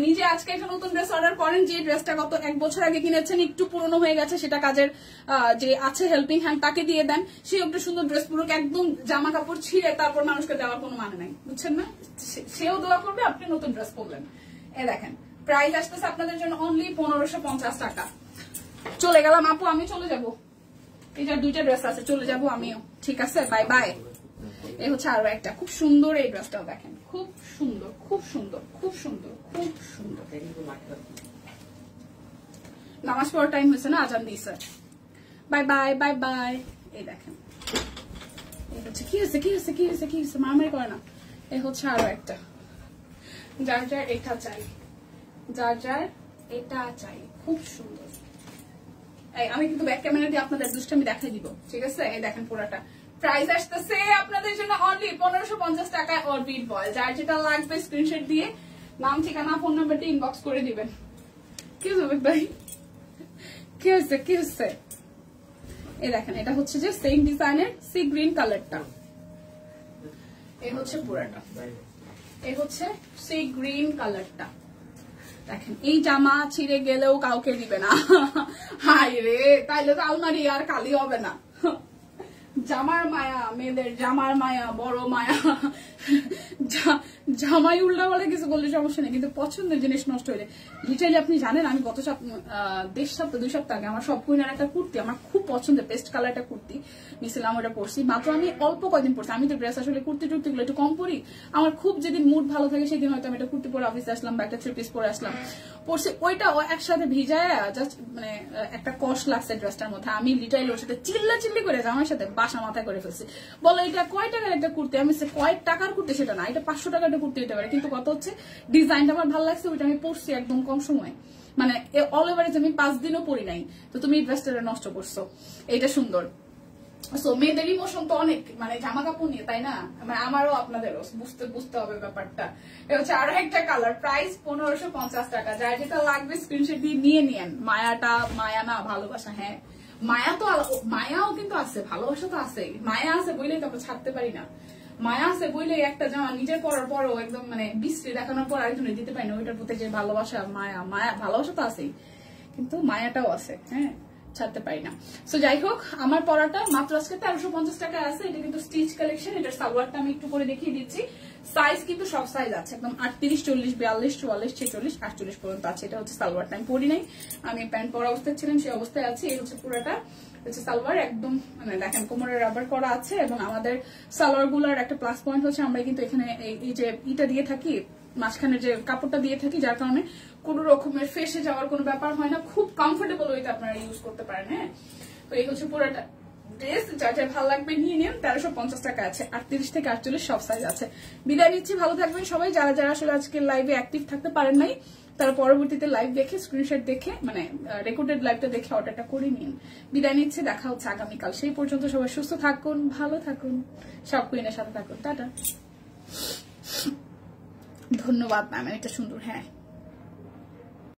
নিজে আজকে একটা নতুন ড্রেস অর্ডার করেন, যে ড্রেসটা গত 1 বছর আগে কিনেছেন, একটু পুরনো হয়ে গেছে, সেটা কাজের যে আছে হেল্পিং হ্যান্ড তাকে দিয়ে দেন, সে একটা সুন্দর ড্রেস পুরোকে একদম জামা কাপড় ছিঁড়ে তারপর মানুষকে দেওয়ার কোনো মানে নাই, বুঝছেন না? সেও দোয়া করবে, আপনি নতুন ড্রেস পরলেন। এ দেখেন প্রাইস আসতেছে আপনাদের জন্য অনলি 1550 টাকা। চলে গেলাম আপু, আমি চলে যাব। এই যে 2টা ড্রেস আছে, চলে যাব আমিও। ঠিক আছে, বাই বাই। এই হচ্ছে আরো একটা খুব সুন্দর, এই ড্রেসটাও দেখেন, খুব সুন্দর। নামাজ পড়ার টাইম হয়েছে না, আজান দিয়েছে। Bye bye bye bye. এই দেখেন, এই হচ্ছে কি হয়েছে মারামারি করে না। এই হচ্ছে আরো একটা, যার যার এটা চাই, খুব সুন্দর। আমি কিন্তু ব্যাক ক্যামেরা দিয়ে আপনাদের দুষ্টামি দেখাই দিব, ঠিক আছে? এই দেখেন পুরাটা প্রাইস আসতেছে আপনাদের জন্য অনলি 1550 টাকা অরবিট বয়। যার যেটা লাগবে স্ক্রিনশট দিয়ে নাম, ঠিকানা, ফোন নাম্বারটা ইনবক্স করে দিবেন। কি হবে ভাই, কি হচ্ছে? এই দেখেন, এটা হচ্ছে যে সেম ডিজাইনের সি গ্রিন কালারটা। এই হচ্ছে পুরাটা, এই হচ্ছে সি গ্রিন কালারটা। দেখেন, এই জামা ছিঁড়ে গেলেও কাউকে দিবে না। হাই রে, তাইলে তো আলমারি আর খালি হবে না। জামার মায়া, মেয়েদের জামার মায়া, বড় মায়া। জামাই উল্টা বলে কিছু বললে সমস্যা নেই, কিন্তু পছন্দের জিনিস নষ্ট হইলে লিটারালি আপনি জানেন, আমি গত 2 সপ্তাহ আগে আমার সব কুইনার একটা কুর্তি, আমার খুব পছন্দের পেস্ট কালার একটা কুর্তি নিয়েছিলাম, ওটা পরছি মাত্র আমি অল্প কয়দিন পরছি। আমি তো ড্রেস আসলে কুর্তি গুলো একটু কম পরি, আমার খুব যেদিন মুড ভালো থাকে সেদিন হয়তো আমি একটা কুর্তি পরে অফিসে আসলাম বা একটা 3 পিস পরে আসলাম, পরছি। ওইটা একসাথে ভিজায় জাস্ট মানে একটা কষ্ট লাগছে ড্রেসটার মধ্যে। আমি লিটারালি ওর সাথে চিল্লি করে আমার সাথে বাসা মাথায় করে ফেলছি। বলো এটা কয় টাকার একটা কুর্তি? আমি কয় টাকার কুর্তি সেটা না, এটা 500 টাকার একটা কুর্তি হতে পারে, কিন্তু কত হচ্ছে ডিজাইনটা আমার ভালো লাগছে, ওইটা আমি পরছি একদম কম সময়, মানে অল ওভারেজ আমি 5 দিনও পরি নাই। তো তুমি ড্রেসটা নষ্ট করছো। এটা সুন্দর। সো মেয়েদের ইমোশন তো অনেক, মানে জামা কাপড় নিয়ে, তাই না? মানে আমারও আপনাদেরও বুঝতে হবে ব্যাপারটা। এটা হচ্ছে আরো একটা কালার, প্রাইস 1550 টাকা। যার যেটা লাগবে স্ক্রিনশট দিয়ে নিয়ে নিয়েন। মায়া না ভালোবাসা, হ্যাঁ মায়াও কিন্তু আছে, ভালোবাসা তো আছে। মায়া আছে বইলেই তো আমরা ছাড়তে পারি না। মায়া আছে বইলেই একটা জামা নিজের পরার পরও একদম মানে বিশ্রী দেখানোর পর আরেকজনের দিতে পারি না, ওইটার প্রতি যে ভালোবাসা, মায়া ভালোবাসা তো আছেই, কিন্তু মায়াটাও আছে, হ্যাঁ, ছাড়তে পারি না। সো যাই হোক, আমার পরাটা মাত্র আজকে 1350 টাকা আছে। এটা কিন্তু স্টিচ কালেকশন। এটার সালোয়ারটা আমি একটু করে দেখিয়ে দিচ্ছি। সাইজ কিন্তু সব সাইজ আছে, একদম 38, 40, 42, 44, 46, 48 পর্যন্ত আছে। এটা হচ্ছে সালোয়ারটা, আমি পরি নাই, আমি প্যান্ট পরা অবস্থায় ছিলাম, সেই অবস্থায় আছি। এই হচ্ছে পুরোটা হচ্ছে সালোয়ার, একদম মানে দেখেন কোমরে রাবার করা আছে। এবং আমাদের সালোয়ার গুলার একটা প্লাস পয়েন্ট হচ্ছে আমরা কিন্তু এখানে এই যে ইটা দিয়ে থাকি, মাঝখানে যে কাপড়টা দিয়ে থাকি, যার কারণে কোন রকমের ফেসে যাওয়ার কোনো ব্যাপার হয় না। খুব কমফোর্টেবল ওইটা আপনারা ইউজ করতে পারেন। হ্যাঁ, তো এই হচ্ছে পুরোটা ড্রেস। যার যার ভালো লাগবে নিয়ে নিন। 1350 টাকা আছে, 38 থেকে 48 সব সাইজ আছে। বিদায় নিচ্ছি, ভালো থাকবেন সবাই। যারা যারা আসলে আজকে লাইভে অ্যাক্টিভ থাকতে পারেন নাই, তারা পরবর্তীতে লাইভ দেখে স্ক্রিনশট দেখে মানে রেকর্ডেড লাইভটা দেখে অর্ডারটা করে নিন। বিদায় নিচ্ছে, দেখা হচ্ছে আগামীকাল। সেই পর্যন্ত সবাই সুস্থ থাকুন, ভালো থাকুন, সব কুইনের সাথে থাকুন। টাটা। ধন্যবাদ ম্যাম, এটা সুন্দর। হ্যাঁ।